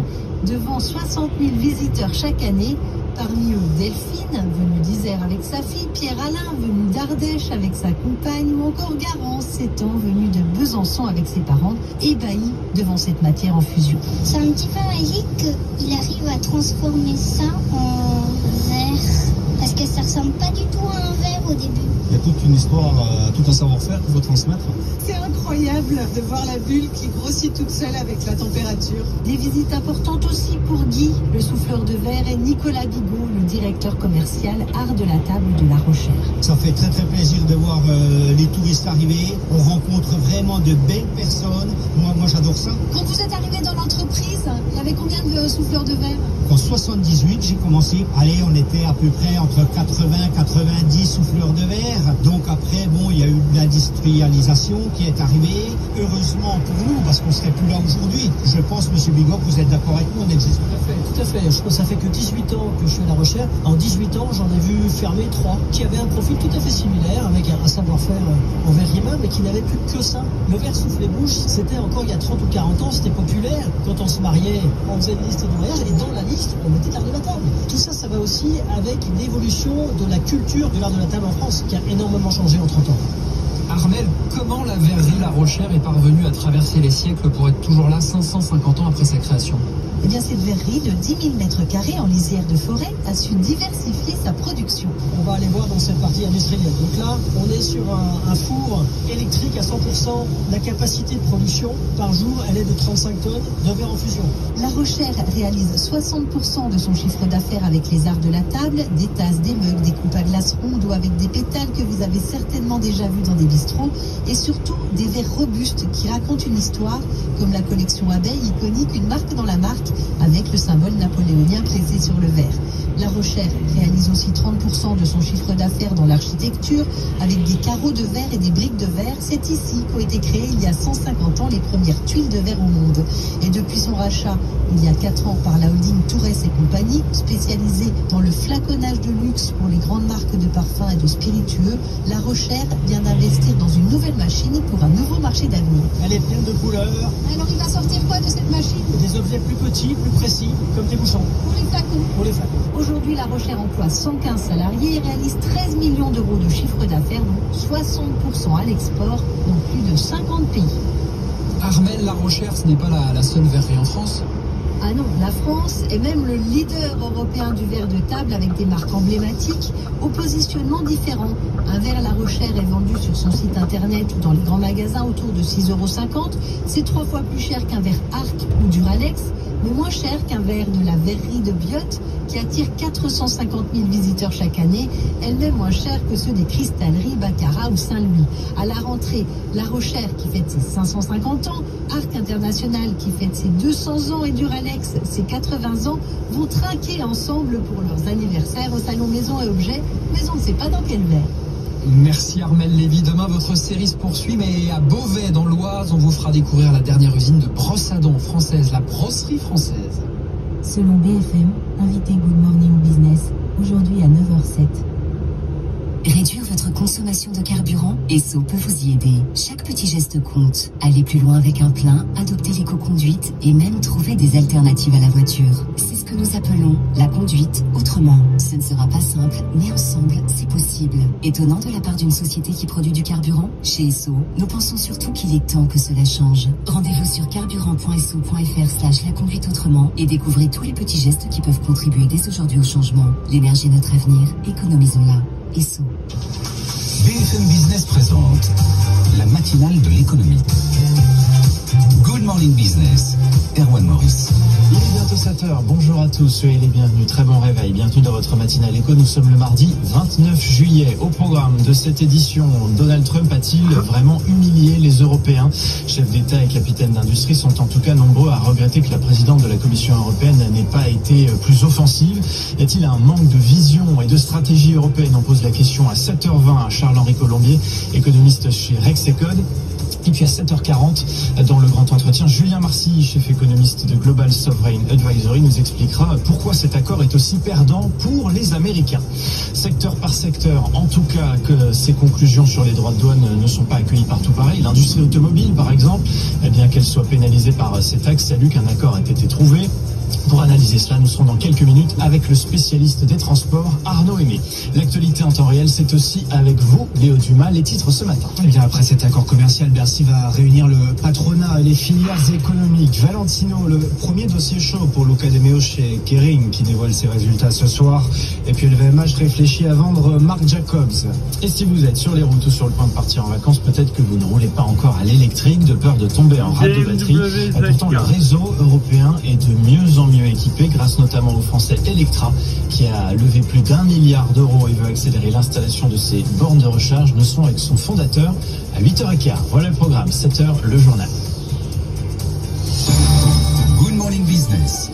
devant 60 000 visiteurs chaque année. Parmi eux, Delphine, venue d'Isère avec sa fille, Pierre-Alain, venu d'Ardèche avec sa compagne, ou encore Garance, 7 ans, venu de Besançon avec ses parents, ébahis devant cette matière en fusion. C'est un petit peu magique qu'il arrive à transformer ça en verre, parce que ça ressemble pas du tout à un verre au début. Il y a toute une histoire, tout un savoir-faire qu'il faut transmettre. C'est incroyable de voir la bulle qui grossit toute seule avec la température. Des visites importantes aussi pour Guy, le souffleur de verre, et Nicolas Bigot, le directeur commercial art de la table de La Rochelle. Ça fait très très plaisir de voir les touristes arriver. On rencontre vraiment de belles personnes. Moi j'adore ça. Quand vous êtes arrivé dans l'entreprise, il y avait combien de souffleurs de verre? En 78, j'ai commencé. Allez, on était à peu près entre 80 et 90 souffleurs de verre. Donc après, bon, il y a eu l'industrialisation qui est arrivée. Heureusement pour nous, parce qu'on ne serait plus là aujourd'hui. Je pense, Monsieur Bigot, vous êtes d'accord avec moi, on existe. Tout à fait. Ça fait que 18 ans que je suis à La Rochelle. En 18 ans, j'en ai vu fermer 3 qui avaient un profil tout à fait similaire, avec un savoir-faire en verre rimain, mais qui n'avaient plus que ça. Le verre soufflé-bouche, c'était encore il y a 30 ou 40 ans, c'était populaire. Quand on se mariait, on faisait une liste de mariage, et dans la liste, on mettait l'art de la table. Tout ça, ça va aussi avec l'évolution de la culture de l'art de la table en France, qui a énormément changé en 30 ans. Armel, comment la verrerie La Rochère est parvenue à traverser les siècles pour être toujours là 550 ans après sa création? Eh bien, cette verrerie de 10 000 m² en lisière de forêt a su diversifier sa production. On va aller voir dans cette partie industrielle. Donc là, on est sur un four électrique à 100%. La capacité de production par jour, elle est de 35 tonnes de verre en fusion. La Rochère réalise 60% de son chiffre d'affaires avec les arts de la table, des tasses, des mugs, des coupes à glace rondes ou avec des pétales que vous avez certainement déjà vus dans des bistrots, et surtout des verres robustes qui racontent une histoire, comme la collection Abeille, iconique, une marque dans la marque, avec le symbole napoléonien pressé sur le verre. La Rochère réalise aussi 30% de son chiffre d'affaires dans l'architecture, avec des carreaux de verre et des briques de verre. C'est ici qu'ont été créées il y a 150 ans les premières tuiles de verre au monde. Et depuis son rachat, il y a 4 ans, par la holding Tourès et compagnie, spécialisée dans le flaconnage de luxe pour les grandes marques de parfums et de spiritueux, La Rochère vient d'investir dans une nouvelle machine pour un nouveau marché d'avenir. Elle est pleine de couleurs. Alors il va sortir quoi de cette machine? Des objets plus petits, plus précis, comme des bouchons. Pour les flacons. Pour les flacons. Aujourd'hui, La Rochère emploie 115 salariés et réalise 13 millions d'euros de chiffre d'affaires, dont 60% à l'export, dans plus de 50 pays. Armel, La Rochère, ce n'est pas la seule verrerie en France? Ah non, la France est même le leader européen du verre de table avec des marques emblématiques au positionnement différent. Un verre La Rochère est vendu sur son site internet ou dans les grands magasins autour de 6,50 €. C'est 3 fois plus cher qu'un verre Arc ou Duralex, mais moins cher qu'un verre de la verrerie de Biot qui attire 450 000 visiteurs chaque année, elle-même moins cher que ceux des cristalleries Baccarat ou Saint-Louis. À la rentrée, La Rochère qui fête ses 550 ans, Arc International qui fête ses 200 ans et Duralex ses 80 ans vont trinquer ensemble pour leurs anniversaires au salon Maison et Objets, mais on ne sait pas dans quel verre. Merci Armel Lévy. Demain, votre série se poursuit, mais à Beauvais, dans l'Oise, on vous fera découvrir la dernière usine de brosse à dents française, la brosserie française. Selon BFM, invité Good Morning Business, aujourd'hui à 9h07. Réduire votre consommation de carburant, Esso peut vous y aider. Chaque petit geste compte. Allez plus loin avec un plein, adoptez l'éco-conduite et même trouver des alternatives à la voiture. C'est ce que nous appelons la conduite autrement. Ce ne sera pas simple, mais ensemble, c'est possible. Étonnant de la part d'une société qui produit du carburant? Chez Esso, nous pensons surtout qu'il est temps que cela change. Rendez-vous sur carburant.esso.fr/la conduite autrement et découvrez tous les petits gestes qui peuvent contribuer dès aujourd'hui au changement. L'énergie est notre avenir, économisons-la. Esso. BFM Business présente la matinale de l'économie. Good Morning Business, Erwan Maurice. Il est bientôt 7h, bonjour à tous, soyez les bienvenus, très bon réveil, bienvenue dans votre matinale éco, nous sommes le mardi 29 juillet. Au programme de cette édition, Donald Trump a-t-il vraiment humilié les Européens? Chefs d'État et capitaines d'industrie sont en tout cas nombreux à regretter que la présidente de la Commission européenne n'ait pas été plus offensive. Y a-t-il un manque de vision et de stratégie européenne? On pose la question à 7h20 à Charles-Henri Colombier, économiste chez Rexecode. Et puis à 7h40, dans le grand entretien, Julien Marcy, chef économiste de Global Sovereign Advisory, nous expliquera pourquoi cet accord est aussi perdant pour les Américains. Secteur par secteur, en tout cas que ces conclusions sur les droits de douane ne sont pas accueillies partout pareil. L'industrie automobile, par exemple, eh bien qu'elle soit pénalisée par ces taxes, salue qu'un accord ait été trouvé. Pour analyser cela, nous serons dans quelques minutes avec le spécialiste des transports, Arnaud Aimé. L'actualité en temps réel, c'est aussi avec vous, Léo Dumas, les titres ce matin. Eh bien, après cet accord commercial, Bercy va réunir le patronat et les filières économiques. Valentino, le premier dossier chaud pour Luca De Meo chez Kering, qui dévoile ses résultats ce soir. Et puis LVMH réfléchit à vendre Marc Jacobs. Et si vous êtes sur les routes ou sur le point de partir en vacances, peut-être que vous ne roulez pas encore à l'électrique, de peur de tomber en rade de batterie. Pourtant, le réseau européen est de mieux en mieux équipé, grâce notamment au français Electra, qui a levé plus d'1 milliard d'euros et veut accélérer l'installation de ses bornes de recharge. Nous serons avec son fondateur à 8h15. Voilà le programme, 7h, le journal. Good Morning Business,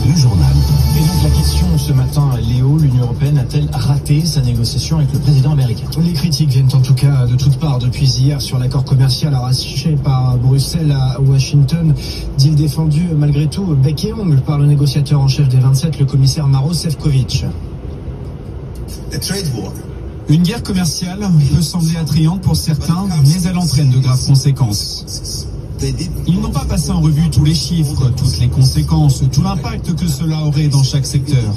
le journal. Et donc la question ce matin, Léo, l'Union européenne a-t-elle raté sa négociation avec le président américain? Les critiques viennent en tout cas de toutes parts depuis hier sur l'accord commercial arraché par Bruxelles à Washington. Deal défendu malgré tout bec et ongle par le négociateur en chef des 27, le commissaire Maroš Šefčovič. Une guerre commerciale peut sembler attrayante pour certains, mais elle entraîne de graves conséquences. Ils n'ont pas passé en revue tous les chiffres, toutes les conséquences, tout l'impact que cela aurait dans chaque secteur.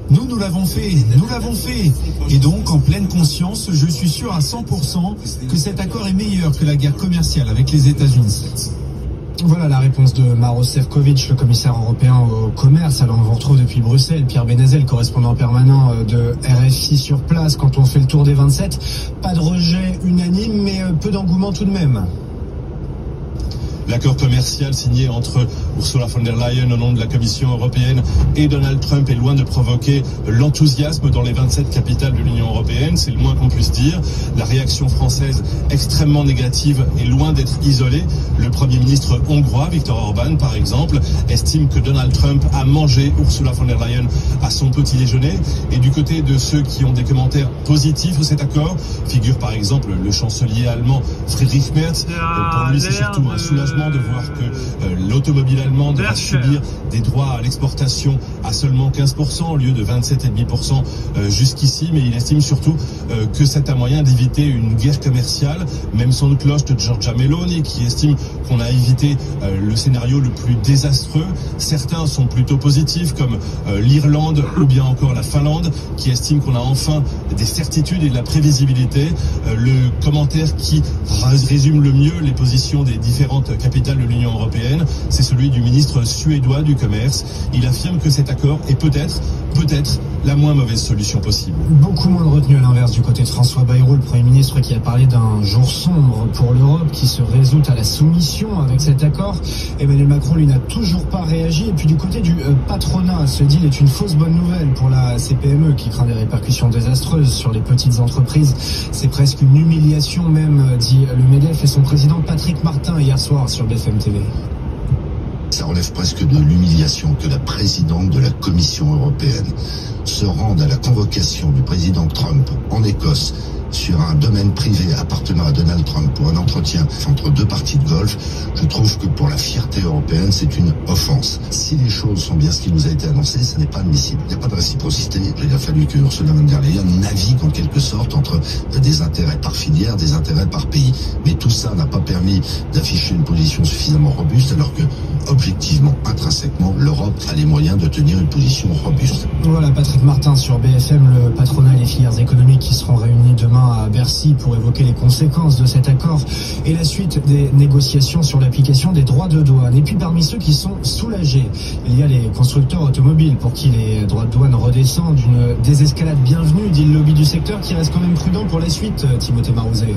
Nous l'avons fait. Et donc, en pleine conscience, je suis sûr à 100% que cet accord est meilleur que la guerre commerciale avec les États-Unis. Voilà la réponse de Maroš Šefčovič, le commissaire européen au commerce. Alors on vous retrouve depuis Bruxelles, Pierre Benazel, correspondant permanent de RFI sur place. Quand on fait le tour des 27, pas de rejet unanime, mais peu d'engouement tout de même. L'accord commercial signé entre Ursula von der Leyen au nom de la Commission européenne et Donald Trump est loin de provoquer l'enthousiasme dans les 27 capitales de l'Union européenne, c'est le moins qu'on puisse dire. La réaction française extrêmement négative est loin d'être isolée. Le Premier ministre hongrois, Viktor Orban par exemple, estime que Donald Trump a mangé Ursula von der Leyen à son petit déjeuner. Et du côté de ceux qui ont des commentaires positifs de cet accord, figure par exemple le chancelier allemand Friedrich Merz. Pour lui c'est surtout un soulagement de voir que l'automobile allemande va subir des droits à l'exportation à seulement 15% au lieu de 27,5% jusqu'ici, mais il estime surtout que c'est un moyen d'éviter une guerre commerciale. Même son de cloche de Giorgia Meloni qui estime qu'on a évité le scénario le plus désastreux. Certains sont plutôt positifs comme l'Irlande ou bien encore la Finlande qui estiment qu'on a enfin des certitudes et de la prévisibilité. Le commentaire qui résume le mieux les positions des différentes capitale de l'Union européenne, c'est celui du ministre suédois du commerce. Il affirme que cet accord est peut-être la moins mauvaise solution possible. Beaucoup moins de retenue à l'inverse du côté de François Bayrou, le Premier ministre qui a parlé d'un jour sombre pour l'Europe qui se résout à la soumission avec cet accord. Emmanuel Macron, lui, n'a toujours pas réagi. Et puis du côté du patronat, ce deal est une fausse bonne nouvelle pour la CPME qui craint des répercussions désastreuses sur les petites entreprises. C'est presque une humiliation même, dit le MEDEF et son président Patrick Martin hier soir sur BFM TV. Ça relève presque de l'humiliation que la présidente de la Commission européenne se rende à la convocation du président Trump en Écosse sur un domaine privé appartenant à Donald Trump pour un entretien entre deux parties de golf. Je trouve que pour la fierté européenne, c'est une offense. Si les choses sont bien ce qui nous a été annoncé, ça n'est pas admissible. Il n'y a pas de réciprocité. Il a fallu que Ursula von der Leyen navigue en quelque sorte entre des intérêts par filière, des intérêts par pays. Mais tout ça n'a pas permis d'afficher une position suffisamment robuste alors que, objectivement, intrinsèquement, l'Europe a les moyens de tenir une position robuste. Voilà Patrick Martin sur BFM, le patronat et les filières économiques qui seront réunis demain à Bercy pour évoquer les conséquences de cet accord et la suite des négociations sur l'application des droits de douane. Et puis parmi ceux qui sont soulagés, il y a les constructeurs automobiles pour qui les droits de douane redescendent. Une désescalade bienvenue, dit le lobby du secteur qui reste quand même prudent pour la suite, Timothée Marouzet.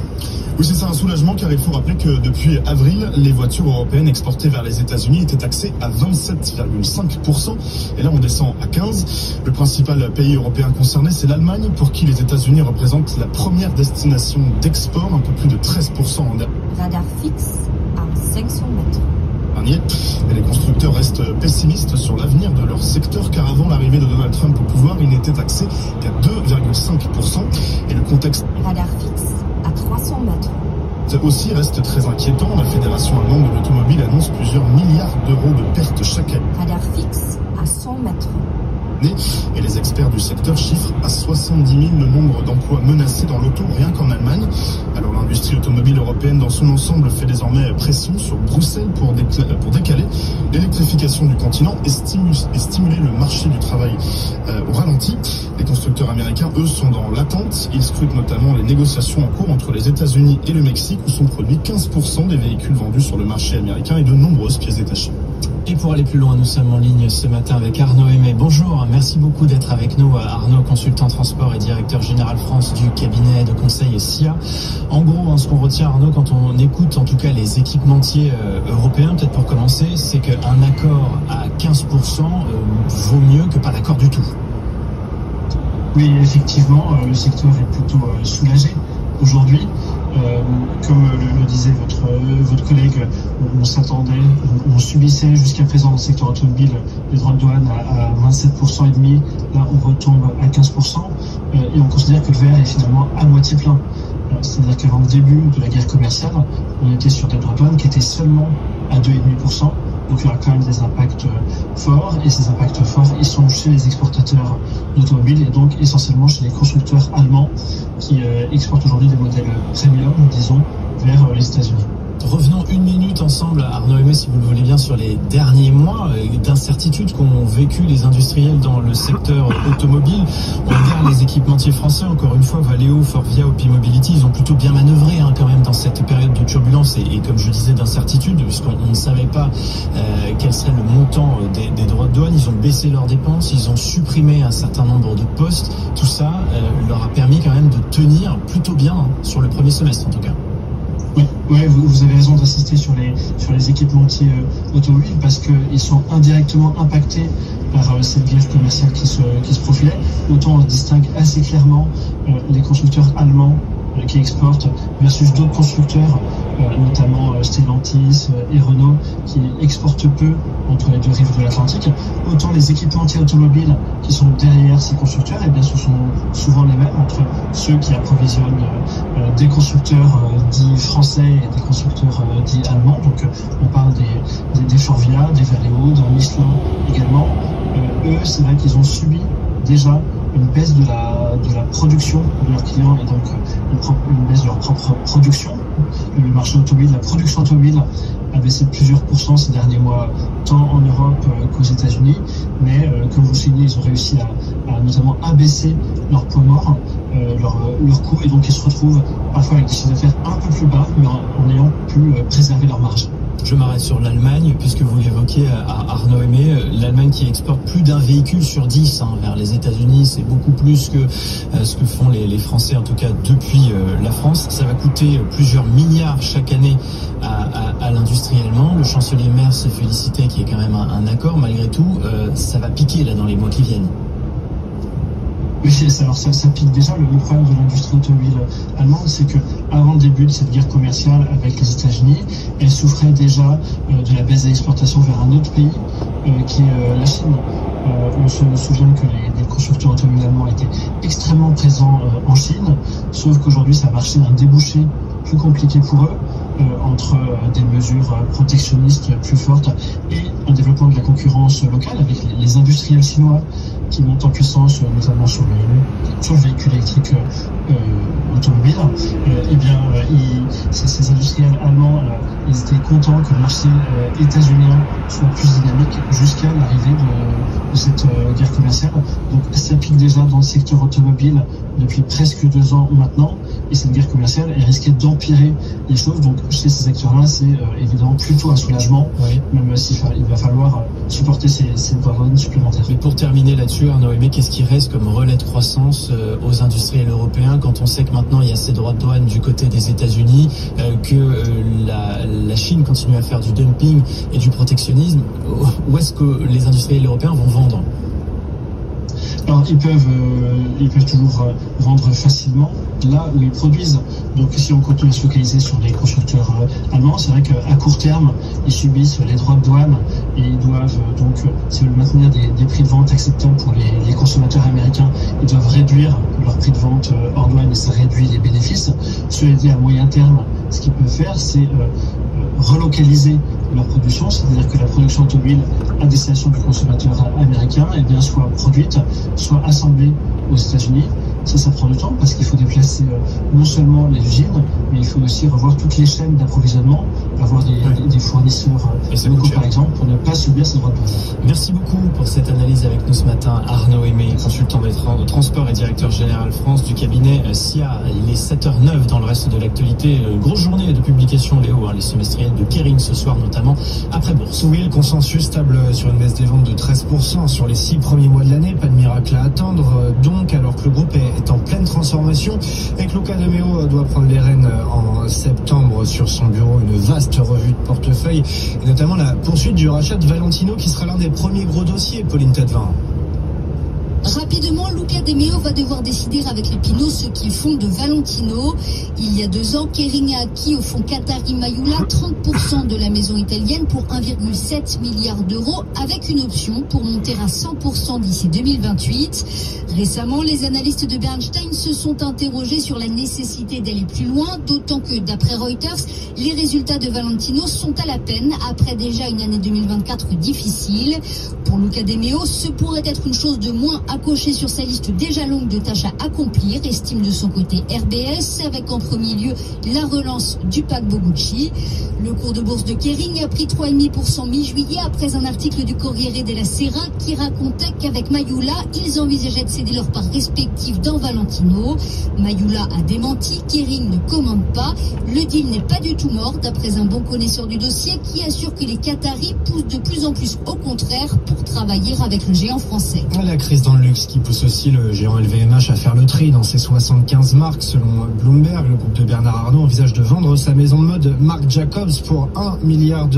Oui, c'est ça, un soulagement car il faut rappeler que depuis avril, les voitures européennes exportées vers les États-Unis étaient taxées à 27,5% et là on descend à 15%. Le principal pays européen concerné, c'est l'Allemagne pour qui les États-Unis représentent la première destination d'export, un peu plus de 13% en radar fixe à 500 mètres. Et les constructeurs restent pessimistes sur l'avenir de leur secteur car avant l'arrivée de Donald Trump au pouvoir, il n'était taxé qu'à 2,5%. Et le contexte radar fixe à 300 mètres. Ça aussi reste très inquiétant. La Fédération allemande de l'automobile annonce plusieurs milliards d'euros de pertes chaque année. Radar fixe à 100 mètres. Et les experts du secteur chiffrent à 70 000 le nombre d'emplois menacés dans l'auto, rien qu'en Allemagne. Alors l'industrie automobile européenne dans son ensemble fait désormais pression sur Bruxelles pour décaler l'électrification du continent et stimuler le marché du travail au ralenti. Les constructeurs américains, eux, sont dans l'attente. Ils scrutent notamment les négociations en cours entre les États-Unis et le Mexique où sont produits 15% des véhicules vendus sur le marché américain et de nombreuses pièces détachées. Et pour aller plus loin, nous sommes en ligne ce matin avec Arnaud Aimé. Bonjour, merci beaucoup d'être avec nous. Arnaud, consultant transport et directeur général France du cabinet de conseil SIA. En gros, ce qu'on retient, Arnaud, quand on écoute en tout cas les équipementiers européens, peut-être pour commencer, c'est qu'un accord à 15% vaut mieux que pas d'accord du tout. Oui, effectivement, le secteur est plutôt soulagé aujourd'hui. Comme le disait votre collègue, on s'attendait, on subissait jusqu'à présent dans le secteur automobile les droits de douane à 27% et demi. Là, on retombe à 15% et on considère que le verre est finalement à moitié plein. C'est-à-dire qu'avant le début de la guerre commerciale, on était sur des droits de douane qui étaient seulement à 2,5%. Donc il y aura quand même des impacts forts, et ces impacts forts, ils sont chez les exportateurs d'automobiles et donc essentiellement chez les constructeurs allemands qui exportent aujourd'hui des modèles premium, disons, vers les États-Unis. Revenons une minute ensemble, Arnaud Aimé, si vous le voulez bien, sur les derniers mois d'incertitudes qu'ont vécu les industriels dans le secteur automobile. On regarde les équipementiers français, encore une fois, Valeo, Forvia, OPi Mobility, ils ont plutôt bien manœuvré quand même dans cette période de turbulence et comme je disais d'incertitude, puisqu'on ne savait pas quel serait le montant des droits de douane. Ils ont baissé leurs dépenses, ils ont supprimé un certain nombre de postes. Tout ça leur a permis quand même de tenir plutôt bien sur le premier semestre en tout cas. Oui, vous avez raison d'insister sur les équipementiers automobiles parce qu'ils sont indirectement impactés par cette guerre commerciale qui se profilait. Autant on distingue assez clairement les constructeurs allemands qui exportent versus d'autres constructeurs, notamment Stellantis et Renault, qui exportent peu entre les deux rives de l'Atlantique. Autant les équipementiers automobiles qui sont derrière ces constructeurs, eh bien, ce sont souvent les mêmes entre ceux qui approvisionnent des constructeurs dits français et des constructeurs dits allemands. Donc on parle des Forvia, des Valeo, d'un Michelin également. Eux, c'est vrai qu'ils ont subi déjà une baisse de la production de leurs clients et donc une baisse de leur propre production. Le marché automobile, la production automobile a baissé de plusieurs pourcents ces derniers mois, tant en Europe qu'aux États-Unis. Mais comme vous le soulignez, ils ont réussi à notamment abaisser leur poids mort, leur coût, et donc ils se retrouvent parfois avec des chiffres d'affaires un peu plus bas, mais en ayant pu préserver leur marge. Je m'arrête sur l'Allemagne, puisque vous l'évoquiez à Arnaud Aimé, l'Allemagne qui exporte plus d'un véhicule sur 10 vers les États-Unis, c'est beaucoup plus que ce que font les Français, en tout cas depuis la France. Ça va coûter plusieurs milliards chaque année à l'industrie allemande. Le chancelier Merz se félicitait qu'il y ait quand même un accord. Malgré tout, ça va piquer là dans les mois qui viennent. Oui, alors ça pique déjà. Le problème de l'industrie automobile allemande, c'est que avant le début de cette guerre commerciale avec les États-Unis, elle souffrait déjà de la baisse des exportations vers un autre pays qui est la Chine. On se souvient que les constructeurs automobiles allemands étaient extrêmement présents en Chine, sauf qu'aujourd'hui, ça a marché d'un débouché plus compliqué pour eux, entre des mesures protectionnistes plus fortes et un développement de la concurrence locale avec les industriels chinois qui montent en puissance, notamment sur le véhicule électrique automobile. Ces industriels allemands, ils étaient contents que le marché états-unien soit plus dynamique jusqu'à l'arrivée de cette guerre commerciale. Donc ça pique déjà dans le secteur automobile depuis presque 2 ans maintenant, et cette guerre commerciale est risquée d'empirer les choses. Donc chez ces secteurs-là, c'est évidemment plutôt un soulagement, même s'il va falloir supporter ces douanes supplémentaires. Mais pour terminer là-dessus, Arnaud Aimé, qu'est-ce qui reste comme relais de croissance aux industriels européens quand on sait que maintenant il y a ces droits de douane du côté des États-Unis, que la Chine continue à faire du dumping et du protectionnisme? Où est-ce que les industriels européens vont vendre? Alors ils peuvent toujours vendre facilement là où ils produisent. Donc si on continue à se focaliser sur les constructeurs allemands, c'est vrai qu'à court terme, ils subissent les droits de douane et ils doivent donc, s'ils veulent maintenir des prix de vente acceptables pour les consommateurs américains, ils doivent réduire leur prix de vente hors douane et ça réduit les bénéfices. Cela dit, à moyen terme, ce qu'ils peuvent faire, c'est relocaliser leur production, c'est-à-dire que la production automobile à destination du consommateur américain soit produite, soit assemblée aux États-Unis. Ça prend du temps parce qu'il faut déplacer non seulement les usines, mais il faut aussi revoir toutes les chaînes d'approvisionnement, avoir des fournisseurs locaux par exemple, pour ne pas subir ces droits de douane. Merci beaucoup pour cette analyse avec nous ce matin, Arnaud Aimé, consultant de transport et directeur général France du cabinet SIA. Il est 7h09 dans le reste de l'actualité. Grosse journée de publication, Léo, les semestriels de Kering ce soir notamment, après bourse. Oui, le consensus stable sur une baisse des ventes de 13% sur les 6 premiers mois de l'année. Pas de miracle à attendre donc, alors que le groupe est en pleine transformation et que Luca de Meo doit prendre les rênes en septembre sur son bureau. Une vaste revue de portefeuille et notamment la poursuite du rachat de Valentino qui sera l'un des premiers gros dossiers, Pauline Tadevin. Rapidement, Luca de Meo va devoir décider avec les Pinots ce qu'ils font de Valentino. Il y a 2 ans, Kering a acquis au fonds Qatari Mayoula 30% de la maison italienne pour 1,7 milliard d'euros avec une option pour monter à 100% d'ici 2028. Récemment, les analystes de Bernstein se sont interrogés sur la nécessité d'aller plus loin, d'autant que, d'après Reuters, les résultats de Valentino sont à la peine après déjà une année 2024 difficile. Pour Luca de Meo, ce pourrait être une chose de moins a coché sur sa liste déjà longue de tâches à accomplir, estime de son côté RBS, avec en premier lieu la relance du paquebot Gucci. Le cours de bourse de Kering a pris 3,5% mi-juillet après un article du Corriere della Sera qui racontait qu'avec Mayhoola, ils envisageaient de céder leur part respective dans Valentino. Mayhoola a démenti, Kering ne commande pas. Le deal n'est pas du tout mort, d'après un bon connaisseur du dossier qui assure que les Qataris poussent de plus en plus au contraire pour travailler avec le géant français. La crise dans le luxe qui pousse aussi le géant LVMH à faire le tri dans ses 75 marques. Selon Bloomberg, le groupe de Bernard Arnault envisage de vendre sa maison de mode Marc Jacobs pour $1 milliard.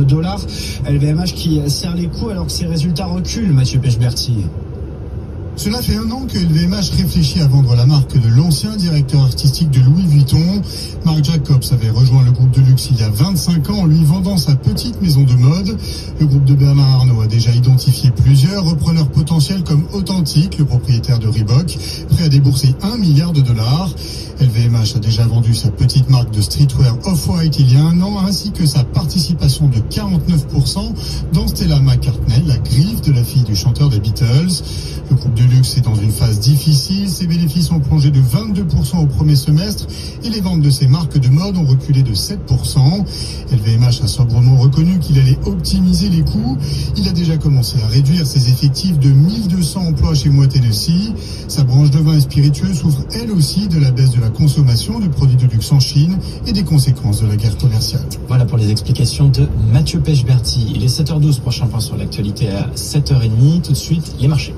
LVMH qui serre les coups alors que ses résultats reculent, Mathieu Pechberti. Cela fait 1 an que LVMH réfléchit à vendre la marque de l'ancien directeur artistique de Louis Vuitton. Marc Jacobs avait rejoint le groupe de luxe il y a 25 ans en lui vendant sa petite maison de mode. Le groupe de Bernard Arnault a déjà identifié plusieurs repreneurs potentiels comme Authentic, le propriétaire de Reebok, prêt à débourser $1 milliard. LVMH a déjà vendu sa petite marque de streetwear Off-White il y a 1 an, ainsi que sa participation de 49% dans Stella McCartney, la griffe de la fille du chanteur des Beatles. Le groupe de luxe est dans une phase difficile. Ses bénéfices ont plongé de 22% au premier semestre et les ventes de ses marques de mode ont reculé de 7%. LVMH a sobrement reconnu qu'il allait optimiser les coûts. Il a déjà commencé à réduire ses effectifs de 1200 emplois chez Moët Hennessy. Sa branche de vin et spiritueux souffre elle aussi de la baisse de la consommation de produits de luxe en Chine et des conséquences de la guerre commerciale. Voilà pour les explications de Mathieu Pechberti. Il est 7h12, prochain point sur l'actualité à 7h30. Tout de suite, les marchés.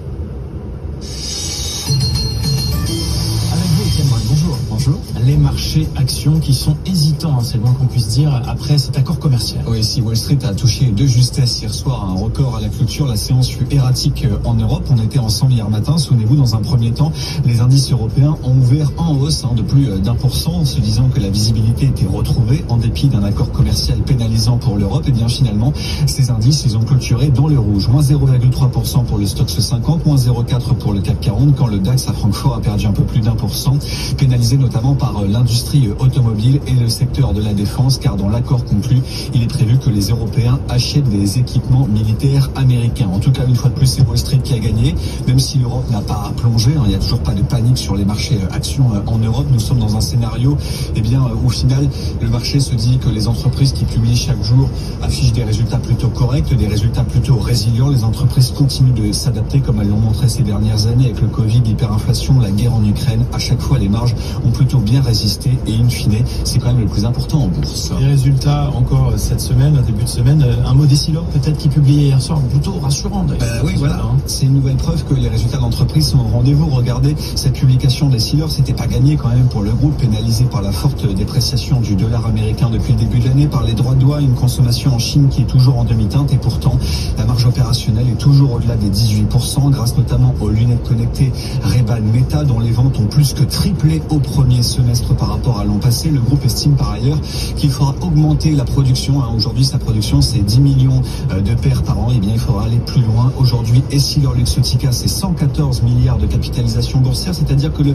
Bonjour. Les marchés actions qui sont hésitants, c'est le moins qu'on puisse dire, après cet accord commercial. Oui, si Wall Street a touché de justesse hier soir un record à la clôture, la séance fut erratique en Europe. On était ensemble hier matin. Souvenez-vous, dans un premier temps, les indices européens ont ouvert en hausse de plus d'1%, se disant que la visibilité était retrouvée en dépit d'un accord commercial pénalisant pour l'Europe. Et bien finalement, ces indices, ils ont clôturé dans le rouge. Moins 0,3% pour le Stoxx 50, moins 0,4% pour le CAC 40, quand le DAX à Francfort a perdu un peu plus d'1%, pénalisé notamment par l'industrie automobile et le secteur de la défense, car dans l'accord conclu, il est prévu que les Européens achètent des équipements militaires américains. En tout cas, une fois de plus, c'est Wall Street qui a gagné, même si l'Europe n'a pas plongé. Il n'y a toujours pas de panique sur les marchés actions en Europe. Nous sommes dans un scénario où, au final, le marché se dit que les entreprises qui publient chaque jour affichent des résultats plutôt corrects, des résultats plutôt résilients. Les entreprises continuent de s'adapter comme elles l'ont montré ces dernières années avec le Covid, l'hyperinflation, la guerre en Ukraine. À chaque fois, les marges ont plutôt bien résisté et in fine, c'est quand même le plus important en bourse. Les résultats encore cette semaine, début de semaine, un mot d'Essilor peut-être qui publiait hier soir, plutôt rassurant d'ailleurs. Oui, voilà, c'est une nouvelle preuve que les résultats d'entreprise sont au rendez-vous. Regardez, cette publication d'Essilor, c'était pas gagné quand même pour le groupe, pénalisé par la forte dépréciation du dollar américain depuis le début de l'année, par les droits de douane, une consommation en Chine qui est toujours en demi-teinte et pourtant la marge opérationnelle est toujours au-delà des 18% grâce notamment aux lunettes connectées Ray-Ban Meta dont les ventes ont plus que triplé au premier semestre par rapport à l'an passé. Le groupe estime par ailleurs qu'il faudra augmenter la production. Aujourd'hui, sa production, c'est 10 millions de paires par an. Et bien, il faudra aller plus loin. Aujourd'hui, Essilor Luxottica, c'est 114 milliards de capitalisation boursière. C'est-à-dire que le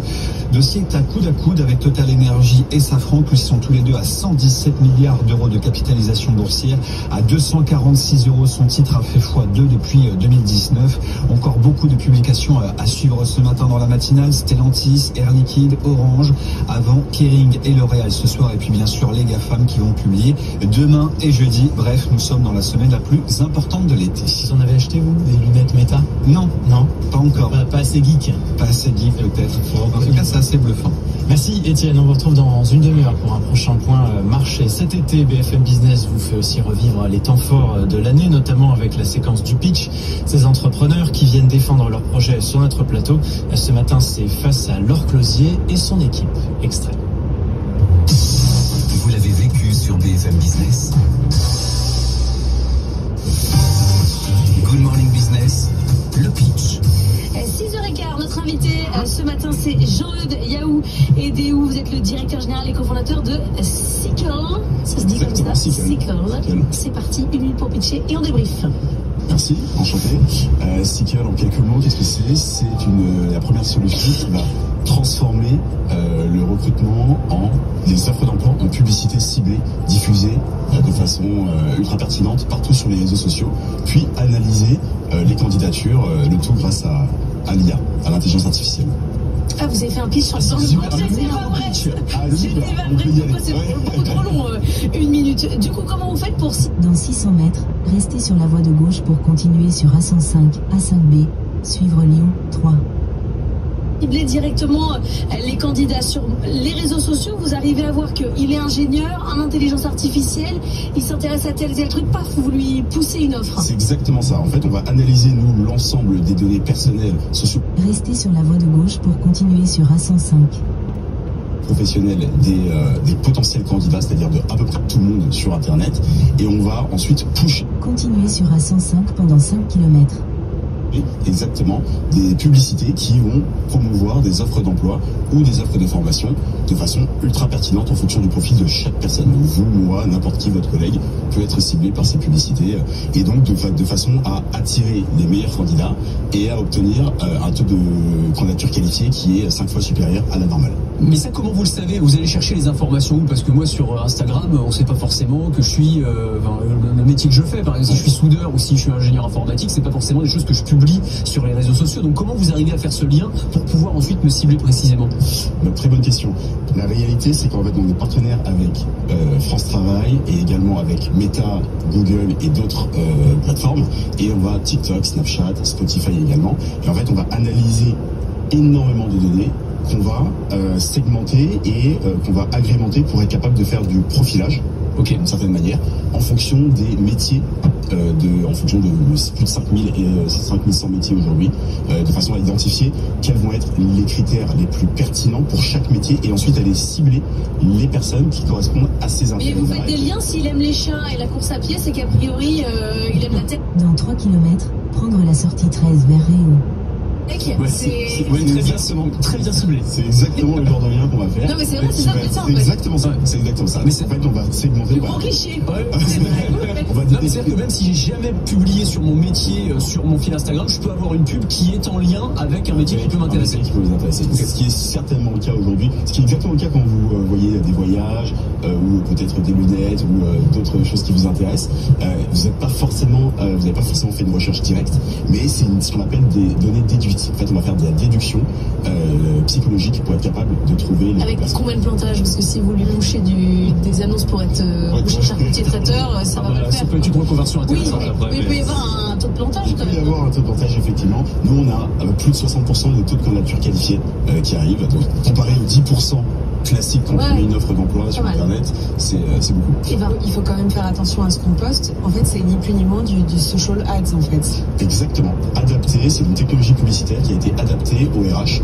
dossier est à coude avec Total Energy et Safran, qui sont tous les deux à 117 milliards d'euros de capitalisation boursière. À 246 euros, son titre a fait x2 depuis 2019. Encore beaucoup de publications à suivre ce matin dans la matinale. Stellantis, Air Liquide, Orange, avant Kering et L'Oréal ce soir, et puis bien sûr les GAFAM qui vont publier demain et jeudi. Bref, nous sommes dans la semaine la plus importante de l'été. Vous en avez acheté, vous, des lunettes Meta? Non, pas encore. Pas assez geek. Pas assez geek peut-être. En tout cas, c'est assez bluffant. Merci Étienne, on vous retrouve dans une demi-heure pour un prochain point marché. Cet été, BFM Business vous fait aussi revivre les temps forts de l'année, notamment avec la séquence du pitch. Ces entrepreneurs qui viennent défendre leurs projets sur notre plateau. Ce matin, c'est face à Laure Closier et son équipe. Extrait. Vous l'avez vécu sur BFM Business. Good Morning Business, le pitch. 6h15, notre invité ce matin c'est Jean-Eudes Yaou Edéou. Vous êtes le directeur général et cofondateur de Sickle. Ça se dit comme ça, Sickle. C'est parti, 1 minute pour pitcher et on débrief. Merci, enchanté. Sickle, en quelques mots, qu'est-ce que c'est? C'est la première solution qui va transformer le recrutement en des offres d'emploi en publicité ciblée, diffusée de façon ultra pertinente partout sur les réseaux sociaux, puis analyser les candidatures, le tout grâce à à l'IA, à l'intelligence artificielle. Ah, vous avez fait un pitch sur le temps. C'est pas vrai. C'était pas vrai. C'est beaucoup trop long. 1 minute. Du coup, comment vous faites pour... Dans 600 mètres, restez sur la voie de gauche pour continuer sur A105, A5B, suivre Lyon 3. Cibler directement les candidats sur les réseaux sociaux, vous arrivez à voir qu'il est ingénieur en intelligence artificielle, il s'intéresse à tel truc, paf, vous lui poussez une offre. C'est exactement ça. En fait, on va analyser, nous, l'ensemble des données personnelles, sociaux. Restez sur la voie de gauche pour continuer sur A105. Professionnels des potentiels candidats, c'est-à-dire de à peu près tout le monde sur Internet, et on va ensuite push. Continuez sur A105 pendant 5 km. Exactement, des publicités qui vont promouvoir des offres d'emploi ou des offres de formation de façon ultra pertinente en fonction du profil de chaque personne. Donc vous, moi, n'importe qui, votre collègue peut être ciblé par ces publicités et donc de façon à attirer les meilleurs candidats et à obtenir un taux de candidature qualifiée qui est 5 fois supérieur à la normale. Mais ça, comment vous le savez? Vous allez chercher les informations où? Parce que moi, sur Instagram, on ne sait pas forcément que je suis le métier que je fais. Par exemple, si je suis soudeur ou si je suis ingénieur informatique, c'est pas forcément des choses que je publie sur les réseaux sociaux. Donc, comment vous arrivez à faire ce lien pour pouvoir ensuite me cibler précisément? Très bonne question. La réalité, c'est qu'en fait, on est partenaire avec France Travail et également avec Meta, Google et d'autres plateformes. Et on va TikTok, Snapchat, Spotify également. Et en fait, on va analyser énormément de données qu'on va segmenter et qu'on va agrémenter pour être capable de faire du profilage, d'une certaine manière, en fonction des métiers, en fonction de plus de 5100 métiers aujourd'hui, de façon à identifier quels vont être les critères les plus pertinents pour chaque métier et ensuite aller cibler les personnes qui correspondent à ces intérêts. Et vous faites des liens, s'il aime les chiens et la course à pied, c'est qu'a priori, il aime la tête. Dans 3 km, prendre la sortie 13 vers Réau. Très bien ciblé. C'est exactement le genre de lien qu'on va faire. Non mais c'est vrai, c'est ça, c'est exactement ça. C'est exactement ça. Mais en fait, on va segmenter. Le grand cliché. C'est-à-dire que même si j'ai jamais publié sur mon métier, sur mon fil Instagram, je peux avoir une pub qui est en lien avec un métier qui peut m'intéresser. Qui peut vous intéresser. Ce qui est certainement le cas aujourd'hui. Ce qui est exactement le cas quand vous voyez des voyages ou peut-être des lunettes ou d'autres choses qui vous intéressent. Vous n'avez pas forcément fait une recherche directe, mais c'est ce qu'on appelle des données déduites. En fait, on va faire de la déduction psychologique pour être capable de trouver les avec combien de plantage? Parce que si vous lui bouchez des annonces pour être boucher charcutier traiteur, ça va pas le faire. Ça peut être une reconversion intéressante après. Oui, il peut y avoir un taux de plantage quand même. Il peut y avoir un taux de plantage, effectivement. Nous, on a plus de 60% de taux de candidature qualifiée qui arrivent. Donc, comparé aux 10% classique quand on met une offre d'emploi sur Internet, c'est beaucoup. Il faut quand même faire attention à ce qu'on poste. En fait, c'est ni plus ni moins du social ads, en fait. Exactement. Adapté, c'est une technologie publicitaire qui a été adaptée au RH.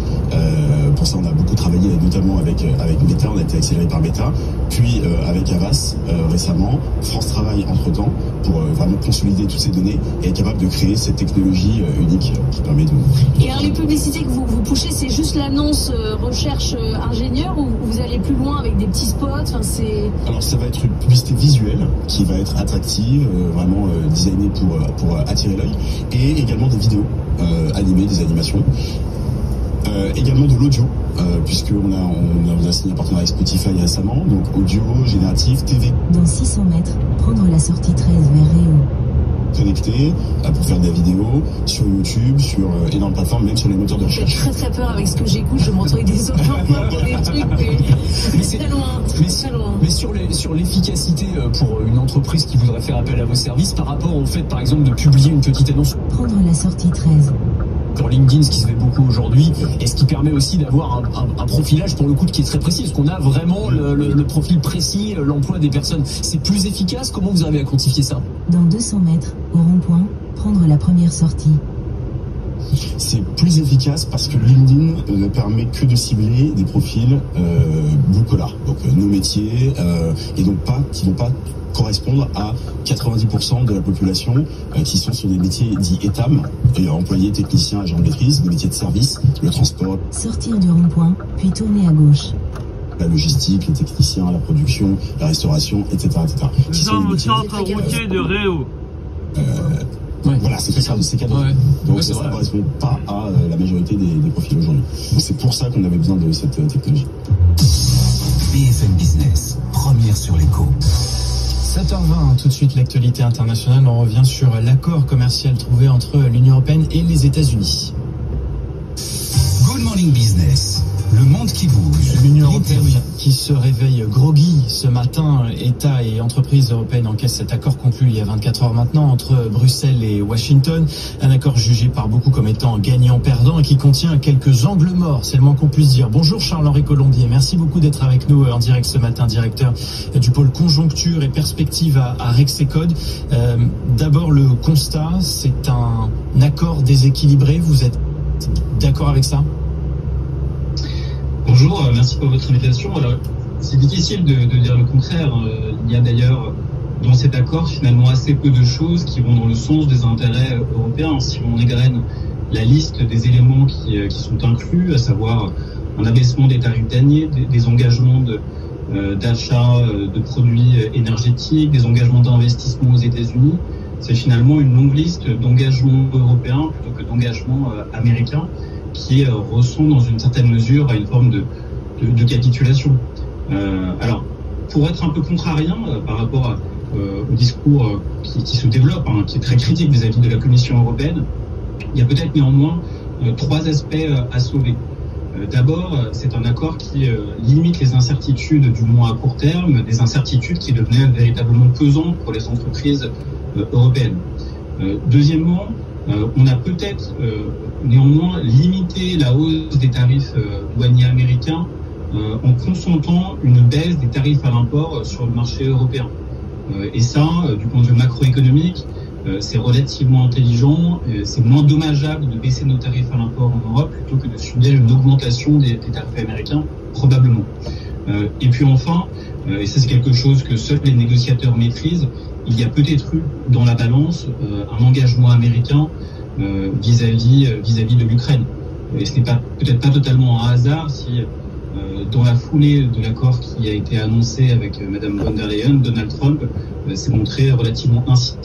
Pour ça, on a beaucoup travaillé, notamment avec Meta, on a été accéléré par Meta, puis avec Avas récemment, France Travail entre-temps, pour vraiment consolider toutes ces données et être capable de créer cette technologie unique qui permet de... Et alors, les publicités que vous pushez, c'est juste l'annonce recherche ingénieur ou vous allez plus loin avec des petits spots? Alors, ça va être une publicité visuelle qui va être attractive, vraiment designée pour attirer l'œil, et également des vidéos animées, des animations. Également de l'audio, puisqu'on a signé un partenariat avec Spotify récemment, donc audio, génératif, TV. Dans 600 mètres, prendre la sortie 13 vers Réau. Connecté pour faire des vidéos sur YouTube, sur énormes plateformes, même sur les moteurs de recherche. J'ai très peur avec ce que j'écoute, je me retrouve avec des autres trucs, mais c'est très loin. Mais sur l'efficacité pour une entreprise qui voudrait faire appel à vos services par rapport au fait, par exemple, de publier une petite annonce. Prendre la sortie 13. Sur LinkedIn, ce qui se fait beaucoup aujourd'hui, et ce qui permet aussi d'avoir un profilage pour le coup qui est très précis, parce qu'on a vraiment le profil précis, l'emploi des personnes. C'est plus efficace? Comment vous arrivez à quantifier ça? Dans 200 mètres, au rond-point, prendre la première sortie. C'est plus efficace parce que LinkedIn ne permet que de cibler des profils blue collar, donc nos métiers, et donc qui vont pas correspondre à 90% de la population qui sont sur des métiers dits ETAM, employés, techniciens, agents de maîtrise, des métiers de service, le transport. Sortir du rond-point, puis tourner à gauche. La logistique, les techniciens, la production, la restauration, etc. Nous sommes au centre routier de Réau. Voilà, c'est ça, c'est cadeau. Donc ça ne correspond pas à la majorité des profils aujourd'hui. Donc c'est pour ça qu'on avait besoin de cette technologie. BFM Business, première sur l'écho. 7h20, tout de suite l'actualité internationale, on revient sur l'accord commercial trouvé entre l'Union européenne et les États-Unis. Good Morning Business, le monde qui bouge. L'Union européenne qui se réveille groggy ce matin. États et entreprises européennes encaissent cet accord conclu il y a 24 heures maintenant entre Bruxelles et Washington. Un accord jugé par beaucoup comme étant gagnant-perdant et qui contient quelques angles morts, c'est le moins qu'on puisse dire. Bonjour Charles-Henri Colombier, merci beaucoup d'être avec nous en direct ce matin, directeur du pôle conjoncture et perspective à Rexecode. D'abord le constat, c'est un accord déséquilibré, vous êtes d'accord avec ça ? Bonjour, merci pour votre invitation. Alors, c'est difficile de dire le contraire. Il y a d'ailleurs dans cet accord finalement assez peu de choses qui vont dans le sens des intérêts européens. Si on égrène la liste des éléments qui sont inclus, à savoir un abaissement des tarifs douaniers, des engagements d'achat de produits énergétiques, des engagements d'investissement aux États-Unis, c'est finalement une longue liste d'engagements européens plutôt que d'engagements américains qui ressemble dans une certaine mesure à une forme de capitulation. Alors, pour être un peu contrarien par rapport au discours qui se développe, qui est très critique vis-à-vis de la Commission européenne, il y a peut-être néanmoins trois aspects à sauver. D'abord, c'est un accord qui limite les incertitudes, du moins à court terme, des incertitudes qui devenaient véritablement pesantes pour les entreprises européennes. Deuxièmement, on a peut-être néanmoins limité la hausse des tarifs douaniers américains en consentant une baisse des tarifs à l'import sur le marché européen. Et ça, du point de vue macroéconomique, c'est relativement intelligent, c'est moins dommageable de baisser nos tarifs à l'import en Europe plutôt que de subir une augmentation des tarifs américains, probablement. Et puis enfin, et ça c'est quelque chose que seuls les négociateurs maîtrisent, il y a peut-être eu dans la balance un engagement américain vis-à-vis de l'Ukraine. Et ce n'est peut-être pas totalement un hasard si dans la foulée de l'accord qui a été annoncé avec Madame von der Leyen, Donald Trump s'est montré relativement incitant